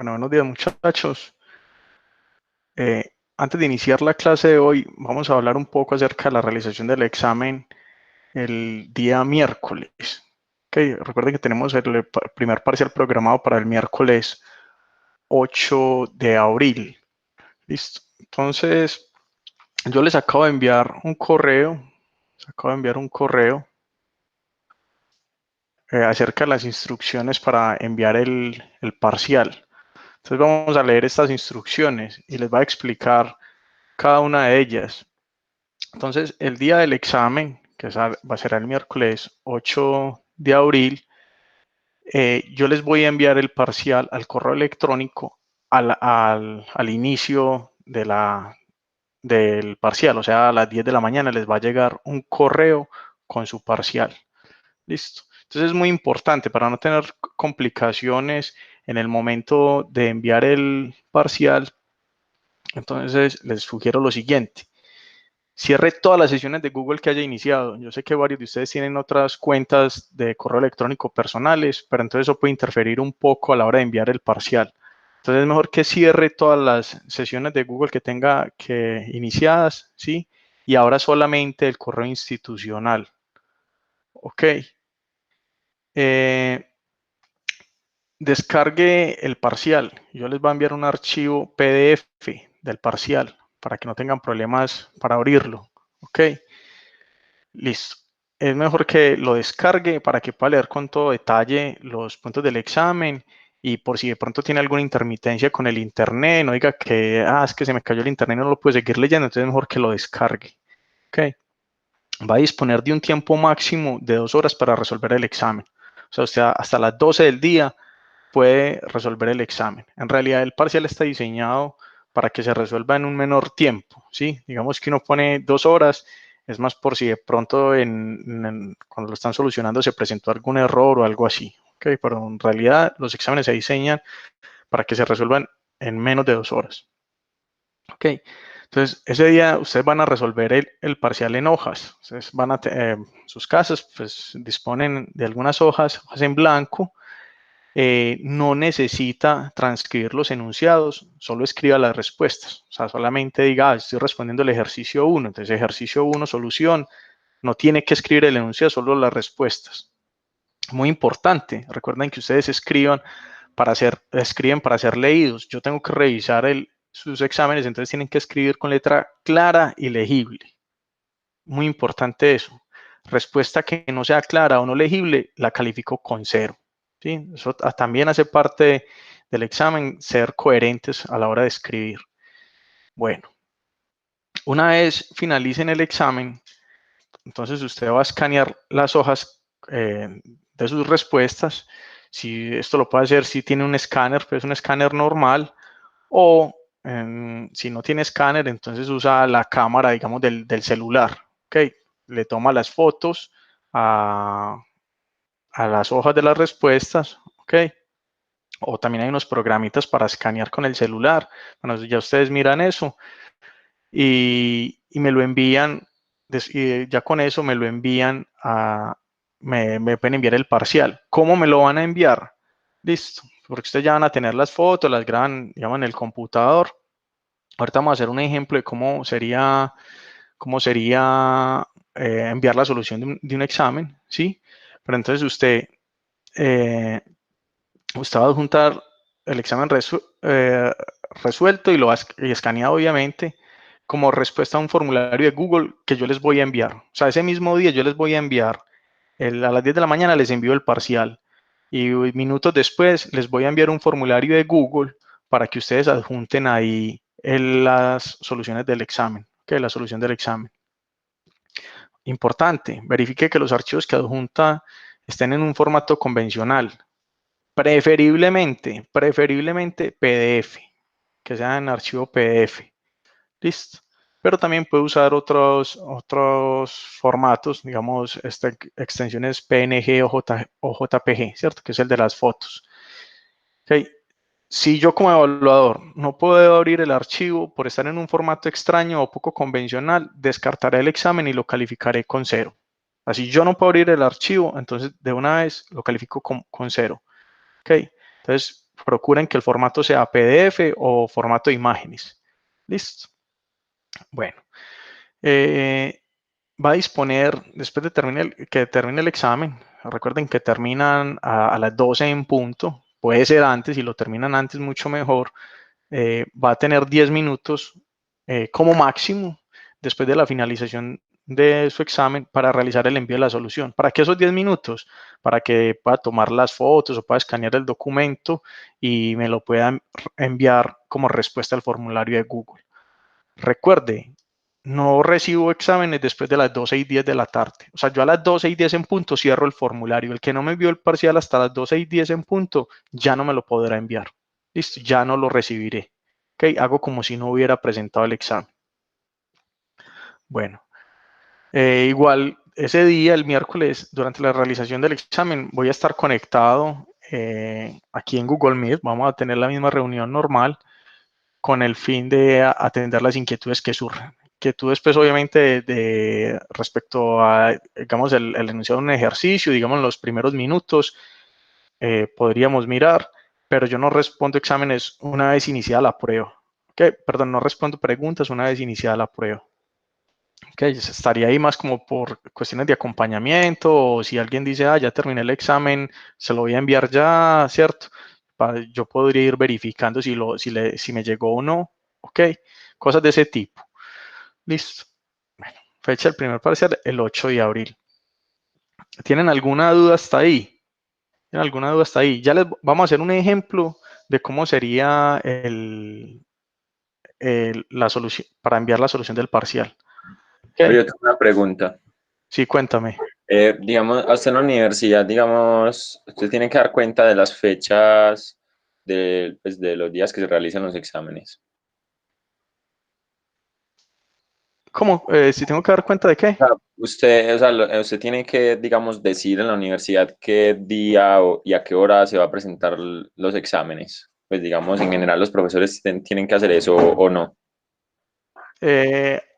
Bueno, buenos días muchachos. Antes de iniciar la clase de hoy, vamos a hablar un poco acerca de la realización del examen el día miércoles. Okay, recuerden que tenemos el primer parcial programado para el miércoles 8 de abril. Listo. Entonces, yo les acabo de enviar un correo. Acerca de las instrucciones para enviar el parcial. Entonces vamos a leer estas instrucciones y les voy a explicar cada una de ellas. Entonces, el día del examen, que va a ser el miércoles 8 de abril, yo les voy a enviar el parcial al correo electrónico al inicio del parcial, o sea, a las 10 de la mañana les va a llegar un correo con su parcial. Listo. Entonces es muy importante para no tener complicaciones en el momento de enviar el parcial. Entonces les sugiero lo siguiente. Cierre todas las sesiones de Google que haya iniciado. Yo sé que varios de ustedes tienen otras cuentas de correo electrónico personales, pero entonces eso puede interferir un poco a la hora de enviar el parcial. Entonces es mejor que cierre todas las sesiones de Google que tenga iniciadas, ¿sí? Y ahora solamente el correo institucional. Ok. Descargue el parcial. Yo les voy a enviar un archivo PDF del parcial para que no tengan problemas para abrirlo. Ok. Listo. Es mejor que lo descargue para que pueda leer con todo detalle los puntos del examen y por si de pronto tiene alguna intermitencia con el internet, no diga que, es que se me cayó el internet y no lo puedo seguir leyendo, entonces es mejor que lo descargue. Okay. Va a disponer de un tiempo máximo de 2 horas para resolver el examen. O sea, usted hasta las 12 del día puede resolver el examen. En realidad el parcial está diseñado para que se resuelva en un menor tiempo, ¿sí? Digamos que uno pone 2 horas, es más por si de pronto cuando lo están solucionando se presentó algún error o algo así, ¿ok? Pero en realidad los exámenes se diseñan para que se resuelvan en menos de 2 horas, ¿ok? Entonces, ese día ustedes van a resolver el parcial en hojas. Ustedes van a, sus casas, pues disponen de algunas hojas en blanco. No necesita transcribir los enunciados, solo escriba las respuestas. O sea, solamente diga, estoy respondiendo el ejercicio 1, entonces ejercicio 1, solución. No tiene que escribir el enunciado, solo las respuestas. Muy importante, recuerden que ustedes escriben para ser leídos. Yo tengo que revisar sus exámenes, entonces tienen que escribir con letra clara y legible. Muy importante eso. Respuesta que no sea clara o no legible, la califico con 0. ¿Sí? Eso también hace parte del examen, ser coherentes a la hora de escribir. Bueno, una vez finalicen el examen, entonces usted va a escanear las hojas de sus respuestas. Si esto lo puede hacer si tiene un escáner, pues un escáner normal, o si no tiene escáner, entonces usa la cámara, digamos, del celular. ¿Okay? Le toma las fotos a las hojas de las respuestas. ¿Okay? O también hay unos programitas para escanear con el celular. Bueno, ya ustedes miran eso y me lo envían. Y ya con eso me lo envían me pueden enviar el parcial. ¿Cómo me lo van a enviar? Listo, porque ustedes ya van a tener las fotos, las graban, digamos, en el computador. Ahorita vamos a hacer un ejemplo de cómo sería enviar la solución de un examen, ¿sí? Pero entonces usted va a adjuntar el examen resuelto y escaneado, obviamente, como respuesta a un formulario de Google que yo les voy a enviar. O sea, ese mismo día yo les voy a enviar, a las 10 de la mañana les envío el parcial y minutos después les voy a enviar un formulario de Google para que ustedes adjunten ahí las soluciones del examen, la solución del examen. Importante, verifique que los archivos que adjunta estén en un formato convencional, preferiblemente PDF, que sea en archivo PDF. Listo. Pero también puede usar otros formatos, digamos, extensiones PNG o JPG, ¿cierto? Que es el de las fotos. Okay. Si yo como evaluador no puedo abrir el archivo por estar en un formato extraño o poco convencional, descartaré el examen y lo calificaré con 0. Así yo no puedo abrir el archivo, entonces de una vez lo califico con 0. Okay. Entonces, procuren que el formato sea PDF o formato de imágenes. Listo. Bueno, va a disponer, después de que termine el examen, recuerden que terminan a las 12 en punto, puede ser antes, si lo terminan antes mucho mejor, va a tener 10 minutos como máximo después de la finalización de su examen para realizar el envío de la solución. ¿Para qué esos 10 minutos? Para que pueda tomar las fotos o pueda escanear el documento y me lo pueda enviar como respuesta al formulario de Google. Recuerde, no recibo exámenes después de las 12:10 de la tarde. O sea, yo a las 12:10 en punto cierro el formulario. El que no me envió el parcial hasta las 12:10 en punto ya no me lo podrá enviar. Listo, ya no lo recibiré. Ok, hago como si no hubiera presentado el examen. Bueno, igual ese día, el miércoles, durante la realización del examen, voy a estar conectado aquí en Google Meet. Vamos a tener la misma reunión normal con el fin de atender las inquietudes que surjan. Inquietudes, pues, obviamente, respecto a, digamos, el enunciado de un ejercicio, digamos, en los primeros minutos, podríamos mirar, pero yo no respondo exámenes una vez iniciada la prueba. Okay, perdón, no respondo preguntas una vez iniciada la prueba. Okay, estaría ahí más como por cuestiones de acompañamiento, o si alguien dice, ya terminé el examen, se lo voy a enviar ya, ¿cierto? Yo podría ir verificando si me llegó o no, ok, cosas de ese tipo. Listo. Bueno, fecha del primer parcial, el 8 de abril. ¿Tienen alguna duda hasta ahí? ¿Tienen alguna duda hasta ahí? Ya les vamos a hacer un ejemplo de cómo sería la solución, para enviar la solución del parcial. Oye, Okay. yo tengo una pregunta. Sí, cuéntame. Digamos, a usted en la universidad, digamos, usted tiene que dar cuenta de las fechas pues, de los días que se realizan los exámenes. ¿Cómo? ¿Si tengo que dar cuenta de qué? O sea, usted, o sea, usted tiene que, digamos, decir en la universidad qué día y a qué hora se va a presentar los exámenes. Pues, digamos, en general los profesores tienen que hacer eso o no.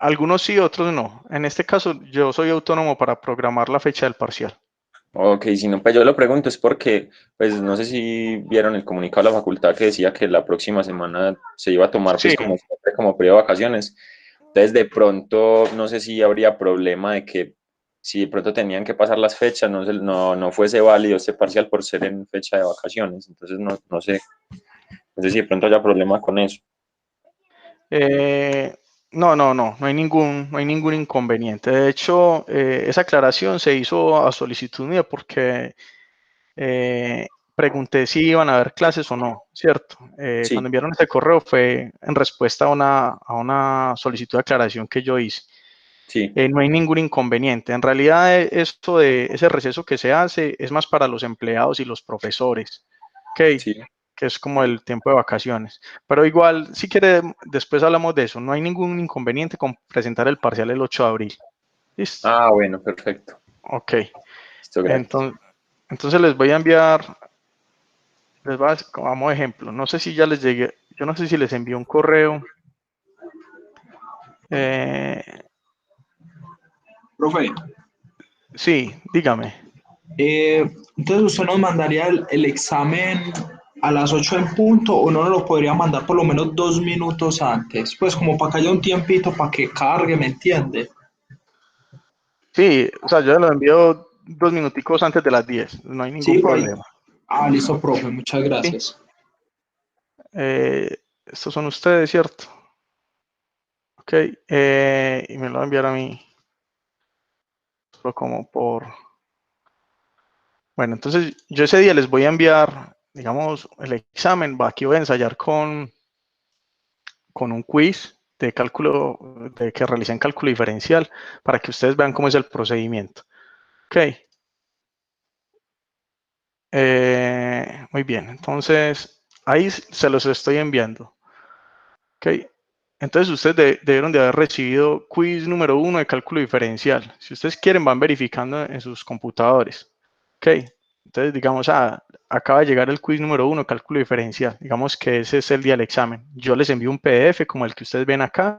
Algunos sí, otros no. En este caso, yo soy autónomo para programar la fecha del parcial. Ok, si no, pues yo lo pregunto es porque, pues no sé si vieron el comunicado de la facultad que decía que la próxima semana se iba a tomar Sí, pues como siempre, como periodo de vacaciones. Entonces de pronto no sé si habría problema de que si de pronto tenían que pasar las fechas, no fuese válido este parcial por ser en fecha de vacaciones. Entonces no sé si de pronto haya problema con eso. eh, no hay ningún inconveniente. De hecho, esa aclaración se hizo a solicitud mía porque pregunté si iban a haber clases o no, ¿cierto? Cuando Sí, enviaron ese correo fue en respuesta a una solicitud de aclaración que yo hice. sí, No hay ningún inconveniente. En realidad, esto de ese receso que se hace es más para los empleados y los profesores, ¿ok? sí. Que es como el tiempo de vacaciones. Pero igual, si quiere, después hablamos de eso. No hay ningún inconveniente con presentar el parcial el 8 de abril. ¿Listo? Ah, bueno, perfecto. Ok. Listo, gracias. Entonces les voy a enviar, como ejemplo, no sé si ya les llegué, yo no sé si les envió un correo. Eh, Profe, sí, dígame. entonces usted nos mandaría el examen a las 8 en punto o no nos lo podría mandar por lo menos 2 minutos antes, pues como para que haya un tiempito para que cargue, ¿me entiende? Sí, o sea, yo lo envío 2 minuticos antes de las 10, no hay Sí, ningún por ahí. problema. Ah, listo, profe, muchas Sí, gracias. estos son ustedes, ¿cierto? Ok, y me lo va a enviar a mí, solo como por... Bueno, entonces yo ese día les voy a enviar, digamos, el examen, aquí voy a ensayar con un quiz de cálculo, de que realicé en cálculo diferencial, para que ustedes vean cómo es el procedimiento. Ok, muy bien, entonces ahí se los estoy enviando. Ok, entonces ustedes debieron de haber recibido quiz número 1 de cálculo diferencial. Si ustedes quieren, van verificando en sus computadores. Ok, entonces digamos, acaba de llegar el quiz número 1, cálculo diferencial. Digamos que ese es el día del examen. Yo les envío un PDF como el que ustedes ven acá,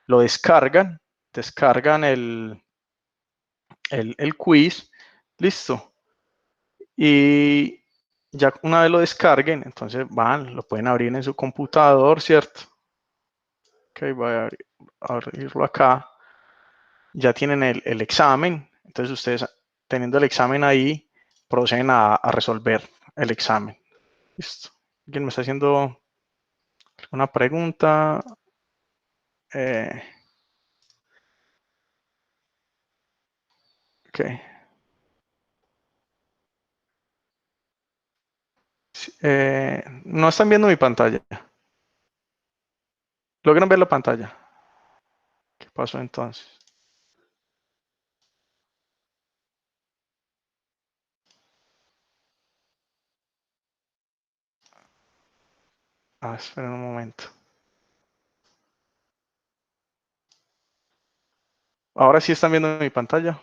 lo descargan el quiz, listo. Y Ya una vez lo descarguen, entonces van, lo pueden abrir en su computador, ¿cierto? Ok, voy a abrirlo acá. Ya tienen el examen, entonces ustedes teniendo el examen ahí, proceden a resolver el examen. Listo. ¿Alguien me está haciendo una pregunta? Eh, ok. No están viendo mi pantalla. ¿Logran ver la pantalla? ¿Qué pasó entonces? Ah, esperen un momento. Ahora sí están viendo mi pantalla.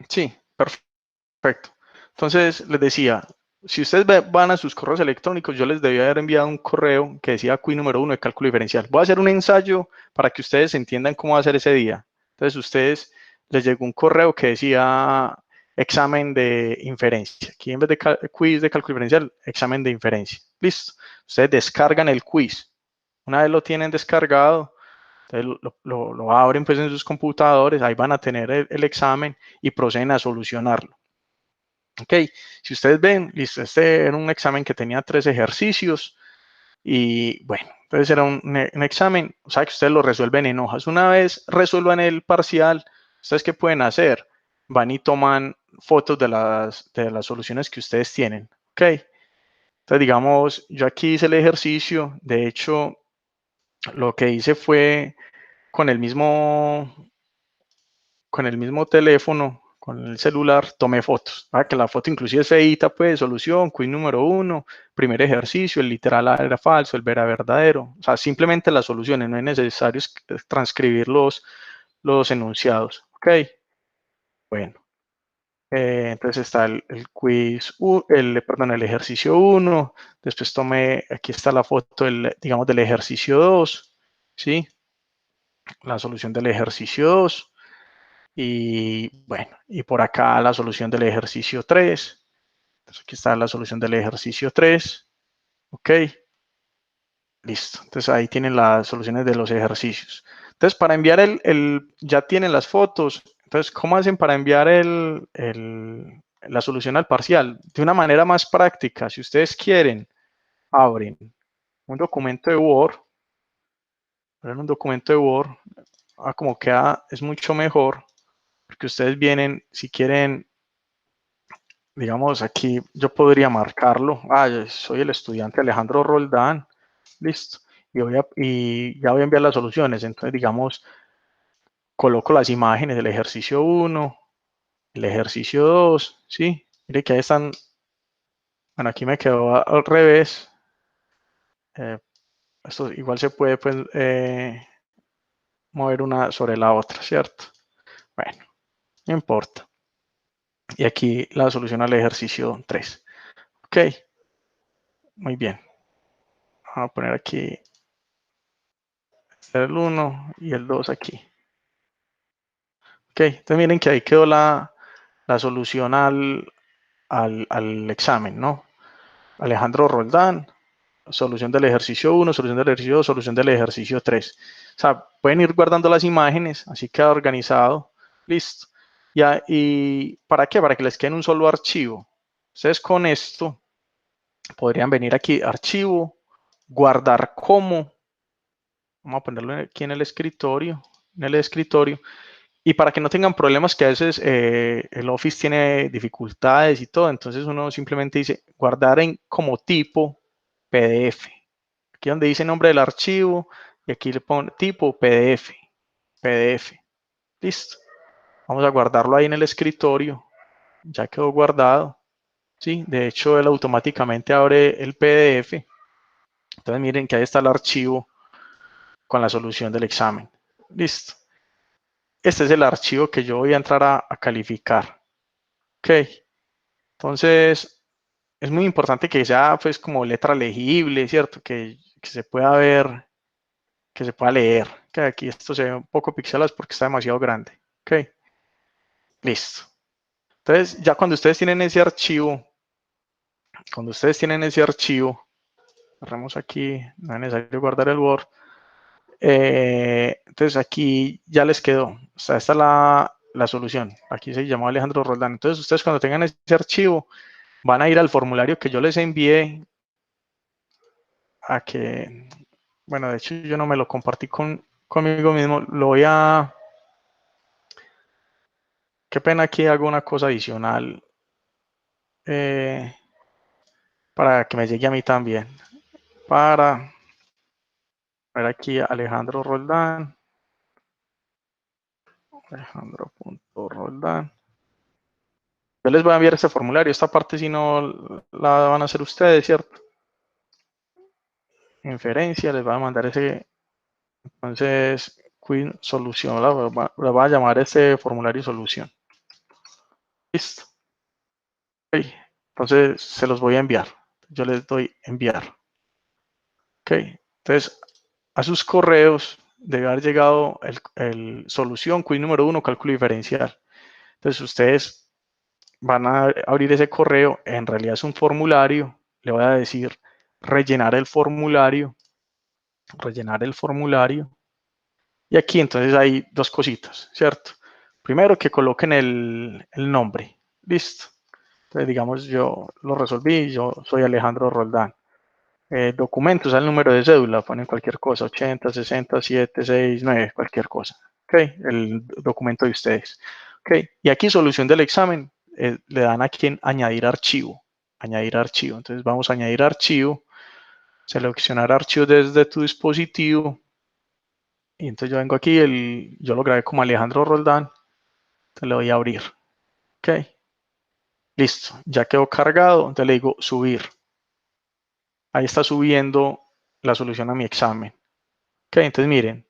Sí, perfecto. Entonces les decía, si ustedes van a sus correos electrónicos, yo les debía haber enviado un correo que decía quiz número 1 de cálculo diferencial. Voy a hacer un ensayo para que ustedes entiendan cómo va a ser ese día. Entonces ustedes les llegó un correo que decía examen de inferencia. Aquí en vez de quiz de cálculo diferencial, examen de inferencia. Listo. Ustedes descargan el quiz. Una vez lo tienen descargado, entonces lo abren pues en sus computadores, ahí van a tener el examen y proceden a solucionarlo. Ok, si ustedes ven, listo, este era un examen que tenía 3 ejercicios y bueno, entonces era un examen, o sea que ustedes lo resuelven en hojas. Una vez resuelvan el parcial, ¿ustedes qué pueden hacer? Van y toman fotos de las soluciones que ustedes tienen. Ok, entonces digamos, yo aquí hice el ejercicio, de hecho, lo que hice fue con el mismo teléfono, con el celular, tomé fotos. Que la foto inclusive es feita, pues, solución, quiz número 1, primer ejercicio, el literal A era falso, el B era verdadero. O sea, simplemente las soluciones, no es necesario transcribir los enunciados. Ok, bueno. Entonces está el quiz, perdón, el ejercicio 1, después tomé, aquí está la foto, digamos, del ejercicio 2, ¿sí? La solución del ejercicio 2. Y bueno, y por acá la solución del ejercicio 3. Entonces aquí está la solución del ejercicio 3. Ok, listo. Entonces ahí tienen las soluciones de los ejercicios. Entonces para enviar ya tienen las fotos. Entonces, ¿cómo hacen para enviar la solución al parcial? De una manera más práctica, si ustedes quieren, abren un documento de Word. Abren un documento de Word. Como queda, es mucho mejor. Porque ustedes vienen, si quieren, digamos, aquí yo podría marcarlo. Yo soy el estudiante Alejandro Roldán. Listo. Y ya voy a enviar las soluciones. Entonces, digamos, coloco las imágenes del ejercicio 1, el ejercicio 2. ¿Sí? Mire que ahí están. Bueno, aquí me quedó al revés. Esto igual se puede pues, mover una sobre la otra, ¿cierto? Bueno, no importa. Y aquí la solución al ejercicio 3. Ok, muy bien. Vamos a poner aquí el 1 y el 2 aquí. Ok, entonces miren que ahí quedó la solución al examen, ¿no? Alejandro Roldán, solución del ejercicio 1, solución del ejercicio 2, solución del ejercicio 3. O sea, pueden ir guardando las imágenes, así queda organizado. Listo. Ya, ¿y para qué? Para que les quede en un solo archivo. Ustedes con esto podrían venir aquí, archivo, guardar como. Vamos a ponerlo aquí en el escritorio. Y para que no tengan problemas que a veces el Office tiene dificultades y todo, entonces uno simplemente dice guardar como tipo PDF. Aquí donde dice nombre del archivo y aquí le pongo tipo PDF. PDF. Listo. Vamos a guardarlo ahí en el escritorio. Ya quedó guardado. ¿Sí? De hecho, él automáticamente abre el PDF. Entonces miren que ahí está el archivo con la solución del examen. Listo. Este es el archivo que yo voy a entrar a calificar. Ok. Entonces, es muy importante que sea pues como letra legible, ¿cierto? Que se pueda ver, que se pueda leer. Que aquí esto se ve un poco pixelado porque está demasiado grande. Ok. Listo. Entonces, ya cuando ustedes tienen ese archivo, cerramos aquí, no es necesario guardar el Word. Entonces aquí ya les quedó, o sea, esta es la solución. Aquí se llamó Alejandro Roldán. Entonces ustedes cuando tengan ese archivo van a ir al formulario que yo les envié a que, bueno, de hecho yo no me lo compartí conmigo mismo, lo voy a, qué pena aquí hago una cosa adicional para que me llegue a mí también, para ver aquí Alejandro Roldán, Alejandro.roldán. Yo les voy a enviar este formulario. Esta parte si no la van a hacer ustedes, ¿cierto? Inferencia, les va a mandar ese. Entonces, Queen solución. La voy a llamar ese formulario solución. Listo. Okay. Entonces, se los voy a enviar. Yo les doy enviar. Ok. Entonces, a sus correos debe haber llegado el solución Queen número 1, cálculo diferencial. Entonces, ustedes van a abrir ese correo, en realidad es un formulario, le voy a decir rellenar el formulario, y aquí entonces hay dos cositas, ¿cierto? Primero que coloquen el nombre, listo. Entonces digamos yo lo resolví, yo soy Alejandro Roldán. Documentos, el número de cédula, ponen cualquier cosa, 80, 60, 7, 6, 9, cualquier cosa. Ok, el documento de ustedes. Ok, y aquí solución del examen, le dan aquí en añadir archivo. Añadir archivo. Entonces vamos a añadir archivo, seleccionar archivo desde tu dispositivo. Y entonces yo vengo aquí, yo lo grabé como Alejandro Roldán, entonces le voy a abrir. Ok, listo, ya quedó cargado, entonces le digo subir. Ahí está subiendo la solución a mi examen. Ok, entonces miren,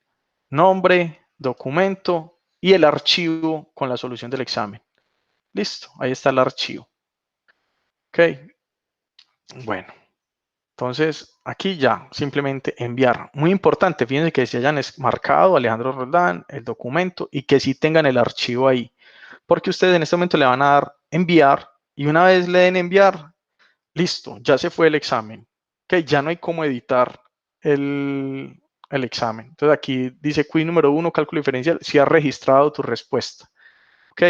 nombre, documento y el archivo con la solución del examen. Listo, ahí está el archivo. Ok, bueno, entonces aquí ya simplemente enviar. Muy importante, fíjense que se hayan marcado Alejandro Roldán, el documento y que sí tengan el archivo ahí. Porque ustedes en este momento le van a dar enviar y una vez le den enviar, listo, ya se fue el examen. Ok, ya no hay cómo editar el examen. Entonces aquí dice quiz número 1, cálculo diferencial, si has registrado tu respuesta. Ok,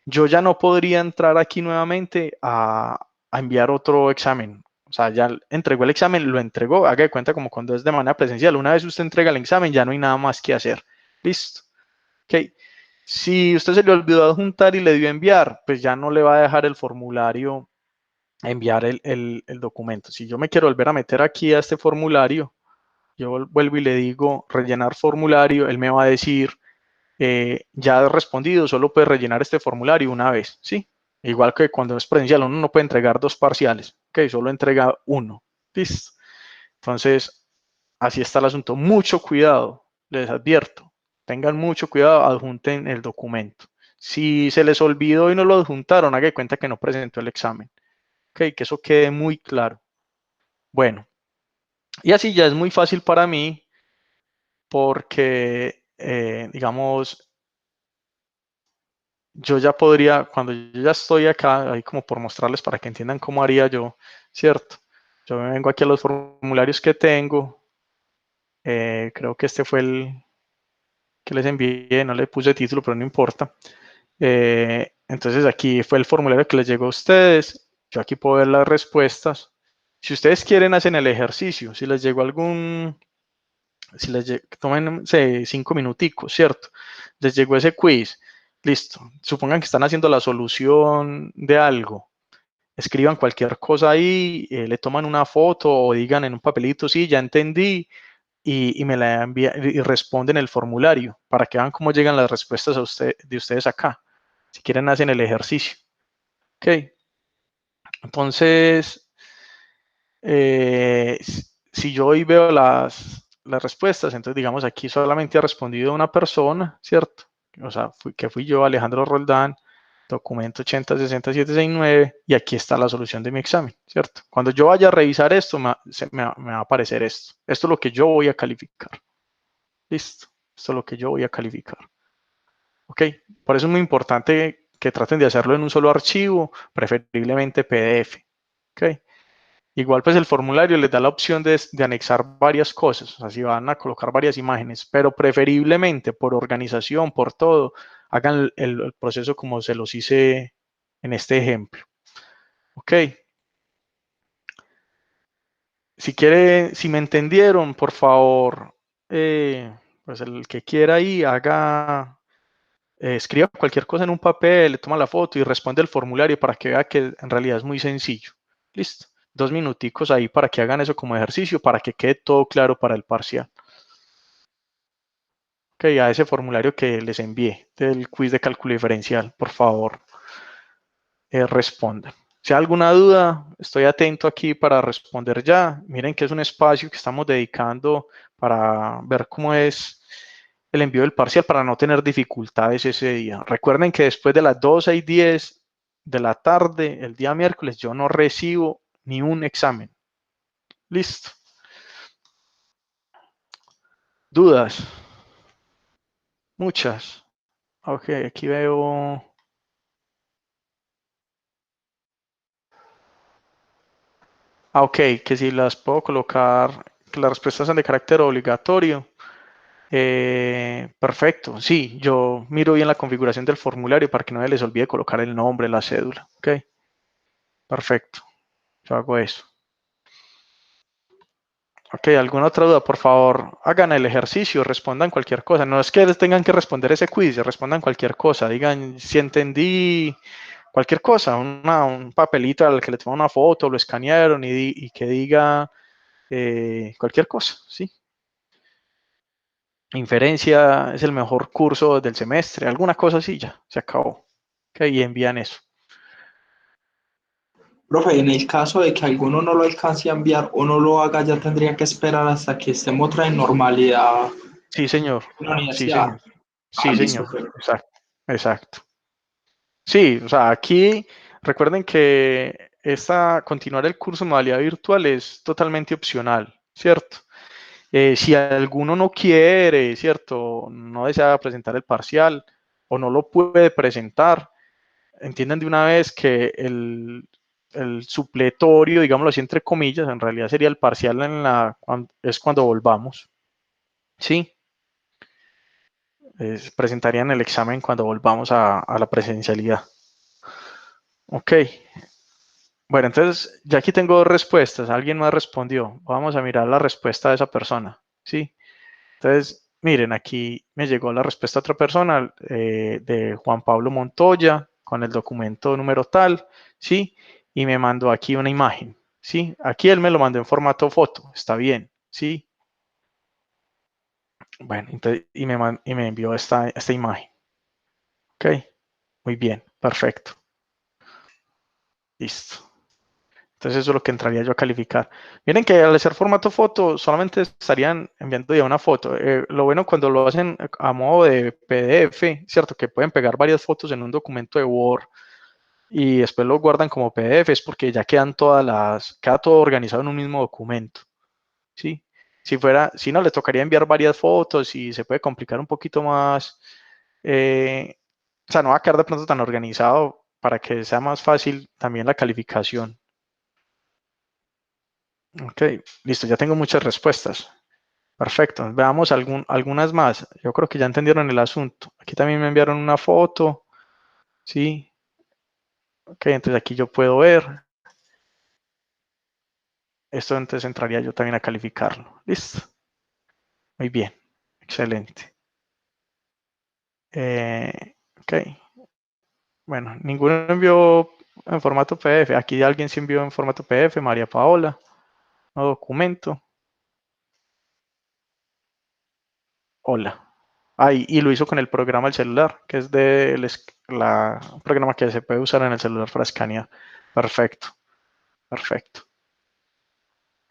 yo ya no podría entrar aquí nuevamente a enviar otro examen. O sea, ya entregó el examen, lo entregó, haga de cuenta como cuando es de manera presencial. Una vez usted entrega el examen, ya no hay nada más que hacer. Listo. Ok, si usted se le olvidó adjuntar y le dio enviar, pues ya no le va a dejar el formulario enviar el documento. Si yo me quiero volver a meter aquí a este formulario, yo vuelvo y le digo rellenar formulario, él me va a decir ya ha respondido, solo puede rellenar este formulario una vez, ¿sí? Igual que cuando es presencial, uno no puede entregar dos parciales, ok, solo entrega uno, ¿listo? Entonces, así está el asunto. Mucho cuidado, les advierto, tengan mucho cuidado, adjunten el documento. Si se les olvidó y no lo adjuntaron, haga de cuenta que no presentó el examen. Ok, que eso quede muy claro. Bueno, y así ya es muy fácil para mí porque, digamos, yo ya podría, cuando yo ya estoy acá, ahí como por mostrarles para que entiendan cómo haría yo, ¿cierto? Yo me vengo aquí a los formularios que tengo. Creo que este fue el que les envié, no le puse título, pero no importa. Entonces aquí fue el formulario que les llegó a ustedes. Yo aquí puedo ver las respuestas. Si ustedes quieren, hacen el ejercicio. Si les llegó algún, si les tomen 5 minuticos, ¿cierto? Les llegó ese quiz. Listo. Supongan que están haciendo la solución de algo. Escriban cualquier cosa ahí, le toman una foto o digan en un papelito, sí, ya entendí, y me la envían y responden el formulario para que vean cómo llegan las respuestas de ustedes acá. Si quieren, hacen el ejercicio. Ok. Entonces, si yo hoy veo las respuestas, entonces digamos aquí solamente ha respondido una persona, ¿cierto? O sea, que fui yo, Alejandro Roldán, documento 806769, y aquí está la solución de mi examen, ¿cierto? Cuando yo vaya a revisar esto, me va a aparecer esto. Esto es lo que yo voy a calificar. Listo. Esto es lo que yo voy a calificar. ¿Ok? Por eso es muy importante que traten de hacerlo en un solo archivo, preferiblemente PDF. ¿Ok? Igual pues el formulario les da la opción de anexar varias cosas, o sea, si van a colocar varias imágenes, pero preferiblemente por organización, por todo, hagan el proceso como se los hice en este ejemplo. Ok. Si me entendieron, por favor, pues el que quiera ahí, escriba cualquier cosa en un papel, le toma la foto y responde el formulario para que vea que en realidad es muy sencillo. Listo. 2 minuticos ahí para que hagan eso como ejercicio, para que quede todo claro para el parcial. Ok, a ese formulario que les envié del quiz de cálculo diferencial, por favor, respondan. Si hay alguna duda, estoy atento aquí para responder ya. Miren que es un espacio que estamos dedicando para ver cómo es el envío del parcial para no tener dificultades ese día. Recuerden que después de las 12:10 de la tarde, el día miércoles, yo no recibo ni un examen. Listo. ¿Dudas? Muchas. Ok, aquí veo... ok, que si las puedo colocar, que las respuestas son de carácter obligatorio. Perfecto, sí, yo miro bien la configuración del formulario para que no se les olvide colocar el nombre, la cédula. Ok, perfecto, yo hago eso. Ok, ¿alguna otra duda? Por favor, hagan el ejercicio, respondan cualquier cosa. No es que les tengan que responder ese quiz, respondan cualquier cosa. Digan si entendí cualquier cosa, un papelito al que le toman una foto, lo escanearon y que diga cualquier cosa, ¿sí? Inferencia es el mejor curso del semestre, alguna cosa así ya, se acabó. Ok, y envían eso. Profe, en el caso de que alguno no lo alcance a enviar o no lo haga, ya tendría que esperar hasta que estemos otra en normalidad Sí, señor. en la Sí, universidad. señor. Ah, Sí, listo, señor. perfecto. Exacto. Exacto. Sí, o sea, aquí recuerden que continuar el curso en modalidad virtual es totalmente opcional, ¿cierto? Si alguno no quiere, ¿cierto? No desea presentar el parcial o no lo puede presentar, entiendan de una vez que el supletorio, digámoslo así entre comillas, en realidad sería el parcial es cuando volvamos, ¿sí? Presentarían el examen cuando volvamos a la presencialidad. Ok. Bueno, entonces ya aquí tengo dos respuestas. Alguien más respondió. Vamos a mirar la respuesta de esa persona. ¿Sí? Entonces, miren, aquí me llegó la respuesta de otra persona, de Juan Pablo Montoya, con el documento número tal. ¿Sí? Y me mandó aquí una imagen. ¿Sí? Aquí él me lo mandó en formato foto. Está bien. ¿Sí? Bueno, entonces, y me envió esta imagen. Ok. Muy bien. Perfecto. Listo. Entonces eso es lo que entraría yo a calificar. Miren que al hacer formato foto solamente estarían enviando ya una foto. Lo bueno cuando lo hacen a modo de PDF, ¿cierto? Que pueden pegar varias fotos en un documento de Word y después lo guardan como PDF es porque ya queda todo organizado en un mismo documento, ¿sí? Si no, le tocaría enviar varias fotos y se puede complicar un poquito más. O sea, no va a quedar de pronto tan organizado para que sea más fácil también la calificación. Ok, listo, ya tengo muchas respuestas. Perfecto, veamos algunas más. Yo creo que ya entendieron el asunto. Aquí también me enviaron una foto. Sí, ok, entonces aquí yo puedo ver. Esto entonces entraría yo también a calificarlo. Listo. Muy bien, excelente. Ok, bueno, ninguno envió en formato PDF. Aquí alguien sí envió en formato PDF, María Paola. No documento. Hola. Ah, y lo hizo con el programa del celular, que es un programa que se puede usar en el celular para escanear. Perfecto, perfecto.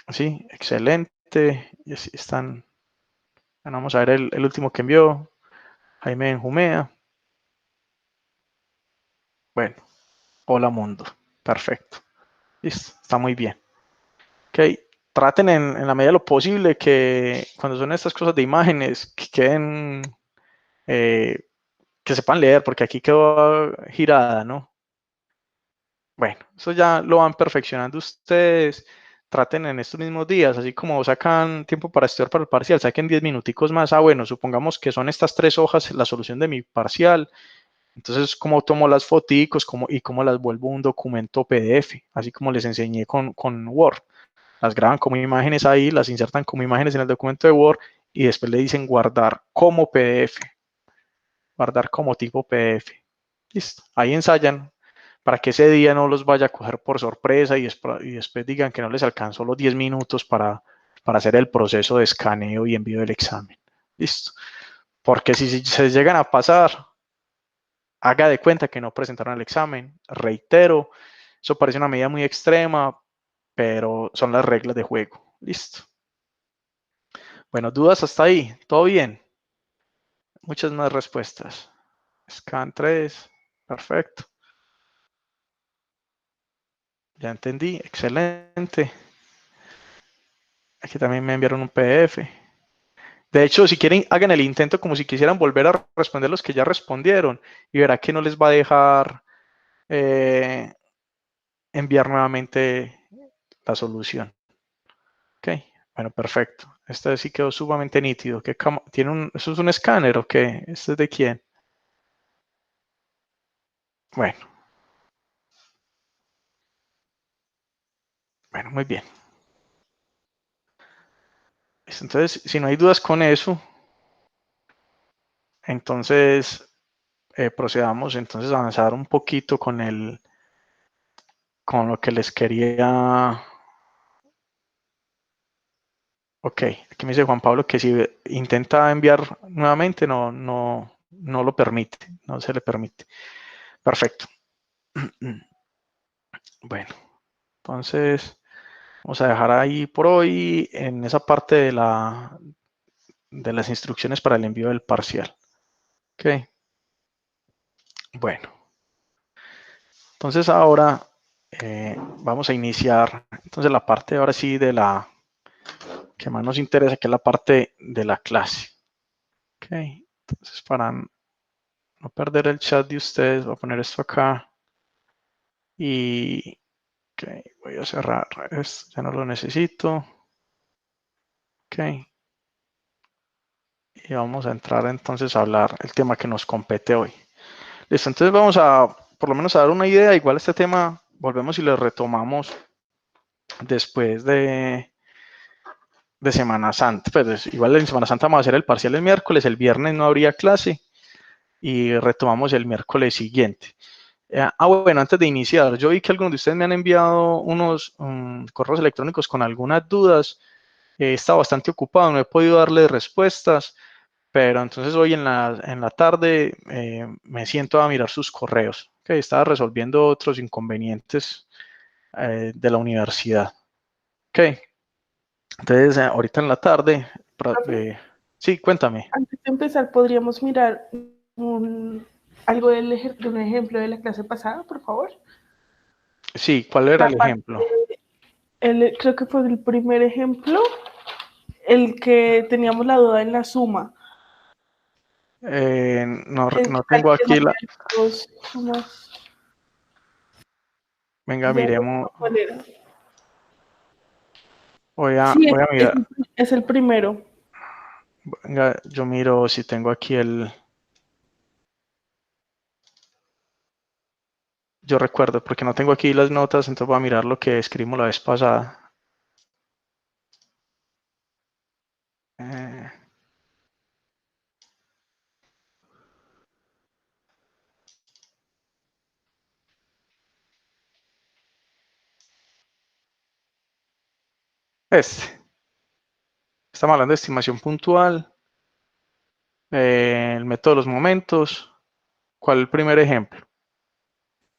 Sí, excelente. Y así están. Bueno, vamos a ver el último que envió, Jaime Benjumea. Bueno, hola mundo. Perfecto. Listo, está muy bien. Ok, traten en la medida de lo posible que cuando son estas cosas de imágenes, que queden que sepan leer, porque aquí quedó girada, ¿no? Bueno, eso ya lo van perfeccionando ustedes. Traten en estos mismos días, así como sacan tiempo para estudiar para el parcial, saquen 10 minuticos más. Ah, bueno, supongamos que son estas 3 hojas la solución de mi parcial. Entonces, ¿cómo tomo las foticos y cómo las vuelvo un documento PDF? Así como les enseñé con Word. Las graban como imágenes ahí, las insertan como imágenes en el documento de Word y después le dicen guardar como PDF, guardar como tipo PDF. Listo, ahí ensayan para que ese día no los vaya a coger por sorpresa y después digan que no les alcanzó los 10 minutos para hacer el proceso de escaneo y envío del examen. Listo. Porque si se llegan a pasar, haga de cuenta que no presentaron el examen. Reitero, eso parece una medida muy extrema, pero son las reglas de juego. Listo. Bueno, dudas hasta ahí. ¿Todo bien? Muchas más respuestas. Scan 3. Perfecto. Ya entendí. Excelente. Aquí también me enviaron un PDF. De hecho, si quieren, hagan el intento como si quisieran volver a responder los que ya respondieron y verá que no les va a dejar enviar nuevamente la solución. Ok, bueno, perfecto. Este sí quedó sumamente nítido. ¿Eso es un escáner o qué? ¿Este es de quién? Bueno, muy bien. Entonces, si no hay dudas con eso, entonces procedamos entonces a avanzar un poquito con lo que les quería. Ok, aquí me dice Juan Pablo que si intenta enviar nuevamente no lo permite, no se le permite. Perfecto. Bueno, entonces vamos a dejar ahí por hoy en esa parte de las instrucciones para el envío del parcial. Ok. Bueno, entonces ahora vamos a iniciar entonces la parte ahora sí de la que más nos interesa, que es la parte de la clase. Ok, entonces para no perder el chat de ustedes, voy a poner esto acá y okay, voy a cerrar esto, ya no lo necesito. Ok, y vamos a entrar entonces a hablar el tema que nos compete hoy. Listo, entonces vamos a por lo menos a dar una idea. Igual este tema volvemos y lo retomamos después de Semana Santa. Pues igual en Semana Santa vamos a hacer el parcial el miércoles, el viernes no habría clase y retomamos el miércoles siguiente. Bueno, antes de iniciar, yo vi que algunos de ustedes me han enviado unos correos electrónicos con algunas dudas. He estado bastante ocupado, no he podido darles respuestas, pero entonces hoy en la tarde me siento a mirar sus correos. Okay, estaba resolviendo otros inconvenientes de la universidad. Ok, entonces ahorita en la tarde, sí, cuéntame. Antes de empezar, ¿podríamos mirar algo de un ejemplo de la clase pasada, por favor? Sí, ¿cuál era La el parte, ejemplo? creo que fue el primer ejemplo, el que teníamos la duda en la suma. No tengo aquí la. Dos sumas. Venga, miremos. ¿Cuál era? Voy Sí, a mirar. es el primero. Venga, yo miro si tengo aquí Yo recuerdo, porque no tengo aquí las notas, entonces voy a mirar lo que escribimos la vez pasada. Estamos hablando de estimación puntual, el método de los momentos. ¿Cuál es el primer ejemplo?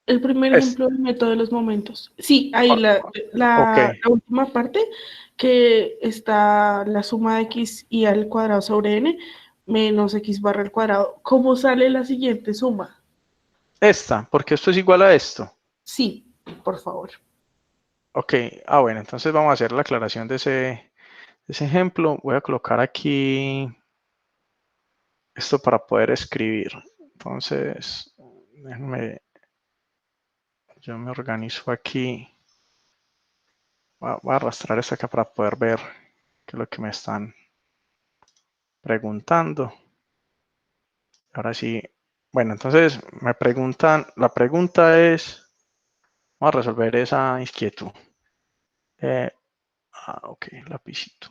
El primer ejemplo del método de los momentos. Sí, ahí Ok, la última parte, que está la suma de x y al cuadrado sobre n menos x barra al cuadrado. ¿Cómo sale la siguiente suma? porque esto es igual a esto. Sí, por favor. Ok, bueno, entonces vamos a hacer la aclaración de ese ejemplo. Voy a colocar aquí esto para poder escribir. Entonces, yo me organizo aquí. Voy a arrastrar esto acá para poder ver qué es lo que me están preguntando. Ahora sí. Bueno, entonces me preguntan, la pregunta es, vamos a resolver esa inquietud. Ok, lapicito.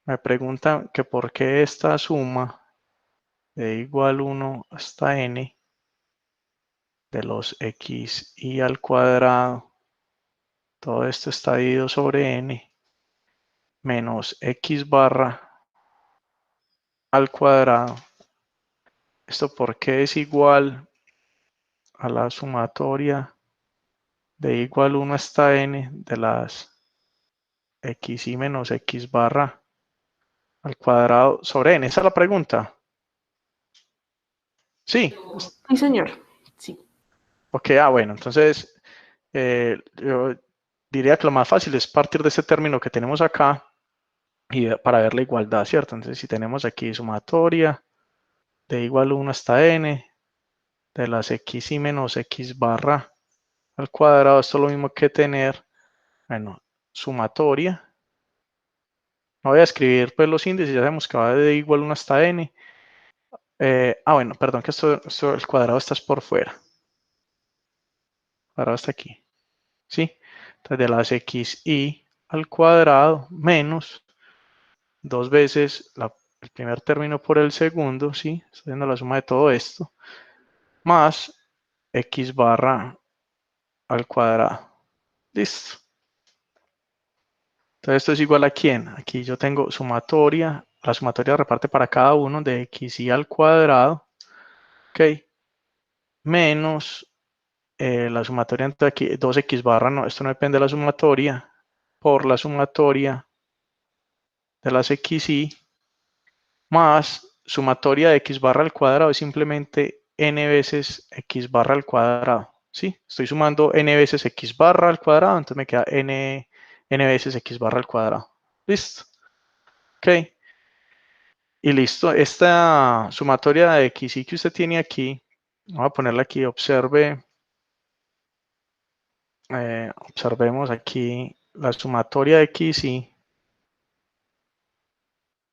Me preguntan que por qué esta suma de igual 1 hasta n de los x y al cuadrado, todo esto está dividido sobre n, menos x barra al cuadrado. ¿Esto por qué es igual a la sumatoria de igual 1 hasta n de las x y menos x barra al cuadrado sobre n? Esa es la pregunta. Sí. Sí, señor. Sí. Ok, bueno, entonces yo diría que lo más fácil es partir de ese término que tenemos acá y para ver la igualdad, ¿cierto? Entonces, si tenemos aquí sumatoria de igual 1 hasta n de las x y menos x barra al cuadrado, esto es lo mismo que tener, bueno, sumatoria. No voy a escribir pues los índices, ya sabemos que va de igual 1 hasta n. Bueno, perdón, que esto el cuadrado está por fuera. El cuadrado está aquí. ¿Sí? Entonces, de las xy al cuadrado menos 2 veces el primer término por el segundo, ¿sí? Estoy haciendo la suma de todo esto, más x barra al cuadrado. Listo. Entonces, esto es igual a ¿quién? Aquí yo tengo sumatoria, la sumatoria reparte para cada uno de xy al cuadrado, ¿ok? Menos la sumatoria entre aquí, 2x barra, no, esto no depende de la sumatoria, por la sumatoria de las xy, más sumatoria de x barra al cuadrado es simplemente n veces x barra al cuadrado, ¿sí? Estoy sumando n veces x barra al cuadrado, entonces me queda n veces x barra al cuadrado. ¿Listo? Ok. Y listo, esta sumatoria de x y que usted tiene aquí, vamos a ponerla aquí, observemos aquí la sumatoria de x y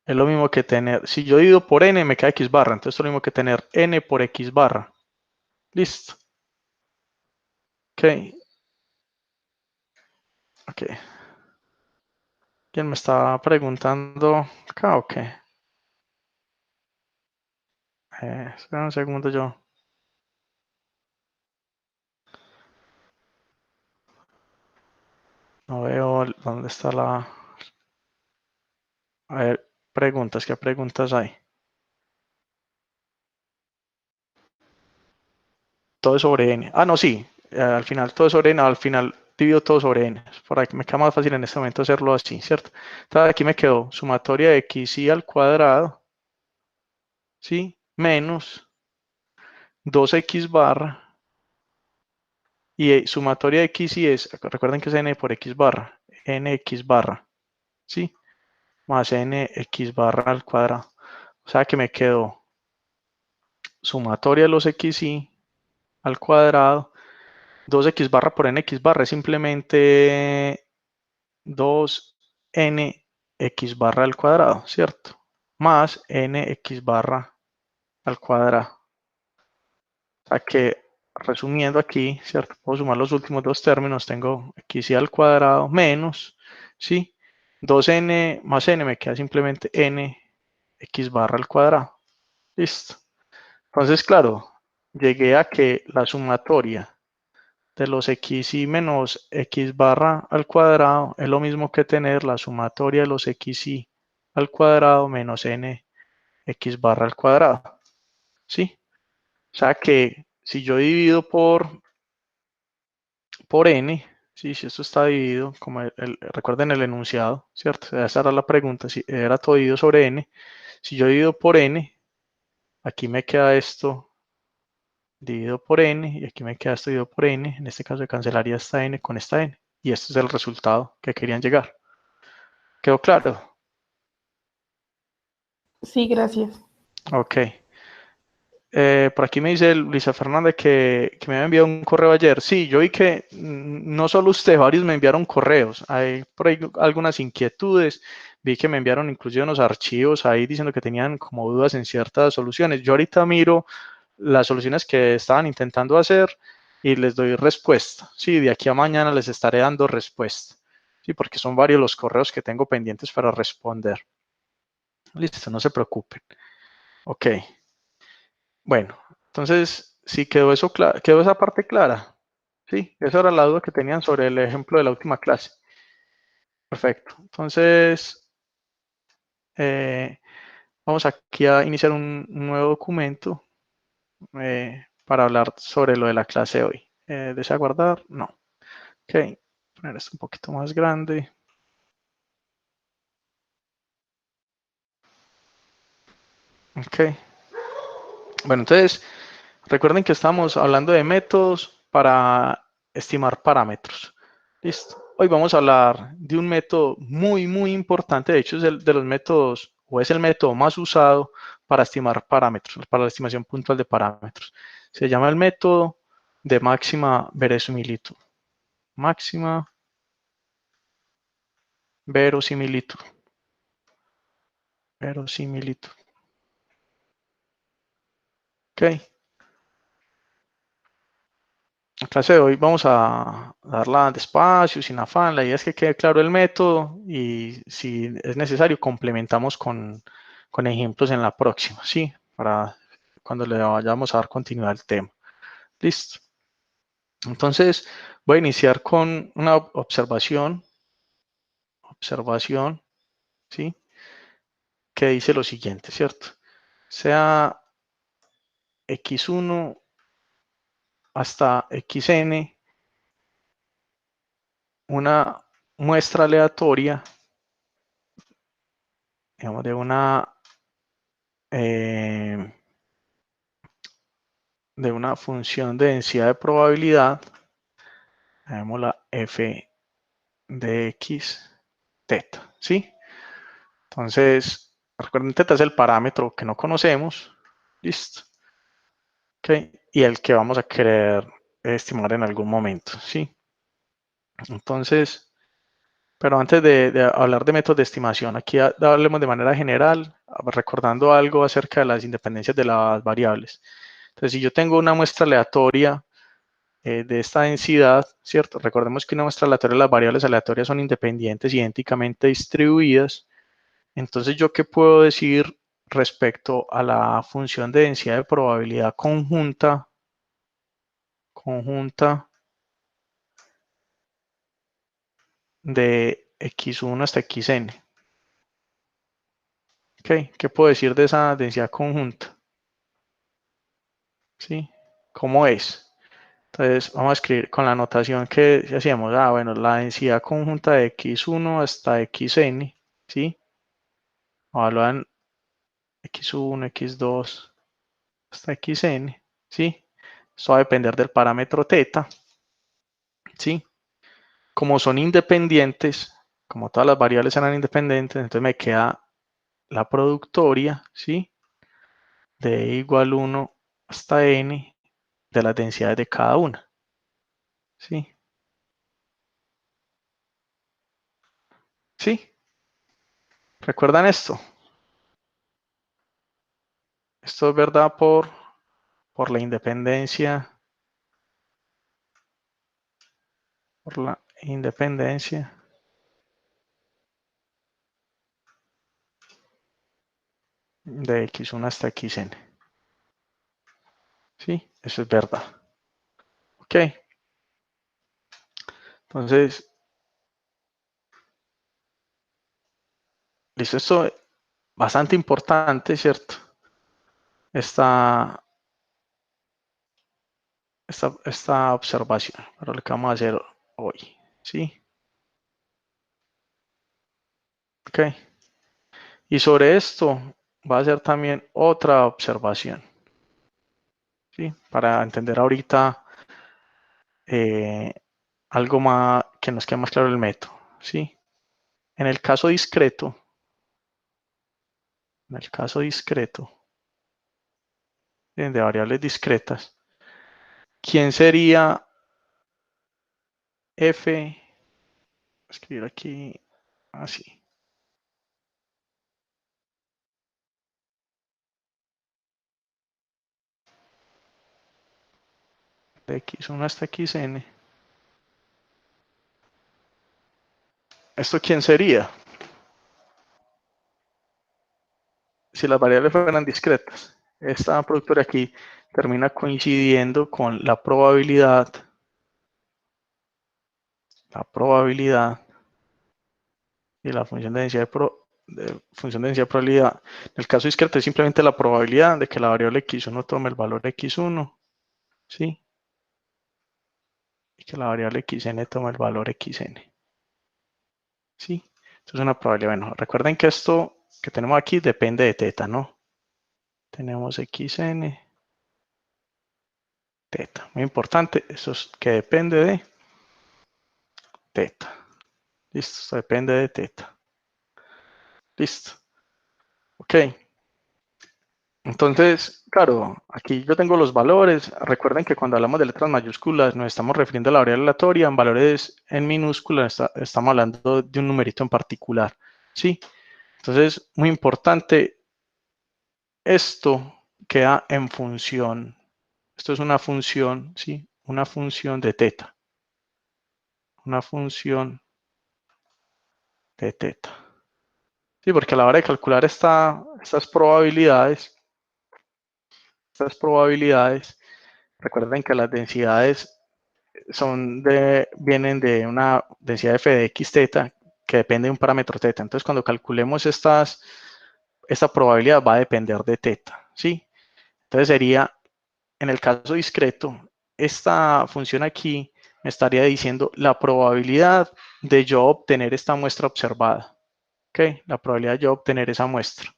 es lo mismo que tener, si yo divido por n me queda x barra, entonces es lo mismo que tener n por x barra. Listo. Ok. Ok. ¿Quién me estaba preguntando acá o qué? Espera un segundo yo. No veo dónde está la... A ver, preguntas, ¿qué preguntas hay? Todo es sobre n. No, sí. Al final todo es sobre n, al final divido todo sobre n. Por aquí me queda más fácil en este momento hacerlo así, ¿cierto? Entonces aquí me quedó sumatoria de x y al cuadrado, ¿sí? Menos 2x barra. Y sumatoria de x y es, recuerden que es n por x barra, nx barra, ¿sí? Más nx barra al cuadrado. O sea que me quedó sumatoria de los xy al cuadrado. 2x barra por nx barra es simplemente 2nx barra al cuadrado, ¿cierto? Más nx barra al cuadrado. O sea que, resumiendo aquí, ¿cierto? Puedo sumar los últimos dos términos. Tengo xy al cuadrado menos, ¿sí? 2n más n me queda simplemente nx barra al cuadrado. Listo. Entonces, claro, llegué a que la sumatoria de los xy menos x barra al cuadrado es lo mismo que tener la sumatoria de los xy al cuadrado menos n x barra al cuadrado. ¿Sí? O sea que si yo divido por n, ¿sí? Si esto está dividido, como recuerden el enunciado, ¿cierto? Esa era la pregunta, si era todo dividido sobre n. Si yo divido por n, aquí me queda esto dividido por n, y aquí me queda esto dividido por n. En este caso se cancelaría esta n con esta n. Y este es el resultado que querían llegar. ¿Quedó claro? Sí, gracias. Ok. por aquí me dice Luisa Fernanda que me había enviado un correo ayer. Sí, yo vi que no solo usted, varios me enviaron correos. Hay por ahí algunas inquietudes. Vi que me enviaron inclusive unos archivos ahí diciendo que tenían como dudas en ciertas soluciones. Yo ahorita miro las soluciones que estaban intentando hacer y les doy respuesta. Sí, de aquí a mañana les estaré dando respuesta. Sí, porque son varios los correos que tengo pendientes para responder. Listo, no se preocupen. Ok. Bueno, entonces, sí quedó eso quedó esa parte clara. Sí, esa era la duda que tenían sobre el ejemplo de la última clase. Perfecto. Entonces, eh, vamos aquí a iniciar un nuevo documento para hablar sobre lo de la clase de hoy. ¿Desea guardar? No. Ok, poner esto un poquito más grande. Ok. Bueno, entonces, recuerden que estamos hablando de métodos para estimar parámetros. Listo. Hoy vamos a hablar de un método muy importante. De hecho, es el de los métodos, o es el método más usado para estimar parámetros, para la estimación puntual de parámetros. Se llama el método de máxima verosimilitud. Máxima verosimilitud. Verosimilitud. Ok. La clase de hoy vamos a darla despacio, sin afán. La idea es que quede claro el método y si es necesario complementamos con ejemplos en la próxima, ¿sí? Para cuando le vayamos a dar continuidad al tema. Listo. Entonces voy a iniciar con una observación, ¿sí? Que dice lo siguiente, ¿cierto? Sea x1 hasta xn una muestra aleatoria, digamos, eh, de una función de densidad de probabilidad, llamémosla f de x teta, ¿sí? Entonces, recuerden, teta es el parámetro que no conocemos, listo, ¿ok? Y el que vamos a querer estimar en algún momento, ¿sí? Entonces, pero antes de hablar de métodos de estimación, aquí hablemos de manera general, recordando algo acerca de las independencias de las variables. Entonces, si yo tengo una muestra aleatoria de esta densidad, ¿cierto? Recordemos que una muestra aleatoria, las variables aleatorias son independientes, idénticamente distribuidas. Entonces, ¿yo qué puedo decir respecto a la función de densidad de probabilidad conjunta de x1 hasta xn? ¿Ok? ¿Qué puedo decir de esa densidad conjunta? ¿Sí? ¿Cómo es? Entonces, vamos a escribir con la notación que hacíamos. Bueno, la densidad conjunta de x1 hasta xn, ¿sí? Evalúan x1, x2 hasta xn, ¿sí? Esto va a depender del parámetro teta, ¿sí? Como son independientes, como todas las variables eran independientes, entonces me queda la productoria, ¿sí? De igual 1 hasta n de las densidades de cada una, ¿sí? ¿Sí? ¿Recuerdan esto? Esto es verdad por la independencia, de x1 hasta xn. ¿Sí? Eso es verdad. Ok. Entonces, listo, esto es bastante importante, ¿cierto? Esta observación, pero lo que vamos a hacer hoy, ¿sí? Ok. Y sobre esto va a hacer también otra observación, ¿sí? Para entender ahorita algo más que nos quede más claro el método, ¿sí? En el caso discreto, de variables discretas. ¿Quién sería f? Escribir aquí así. De x1 hasta xn. ¿Esto quién sería? Si las variables fueran discretas. Esta productora aquí termina coincidiendo con la probabilidad y la función de densidad de probabilidad. En el caso discreto es simplemente la probabilidad de que la variable x1 tome el valor x1, ¿sí? Y que la variable xn tome el valor xn, ¿sí? Esto es una probabilidad. Bueno, recuerden que esto que tenemos aquí depende de teta, ¿no? Tenemos xn, teta. Muy importante, esto es que depende de teta. Listo, esto depende de teta. Listo. Ok. Entonces, claro, aquí yo tengo los valores. Recuerden que cuando hablamos de letras mayúsculas nos estamos refiriendo a la variable aleatoria. En valores en minúsculas estamos hablando de un numerito en particular. ¿Sí? Entonces, muy importante, esto queda en función. Esto es una función, ¿sí? Una función de teta. Una función de teta. Sí, porque a la hora de calcular estas probabilidades, recuerden que las densidades vienen de una densidad f de x teta que depende de un parámetro teta. Entonces, cuando calculemos esta probabilidad va a depender de teta, ¿sí? Entonces sería, en el caso discreto, esta función aquí me estaría diciendo la probabilidad de yo obtener esta muestra observada, ¿ok? La probabilidad de yo obtener esa muestra,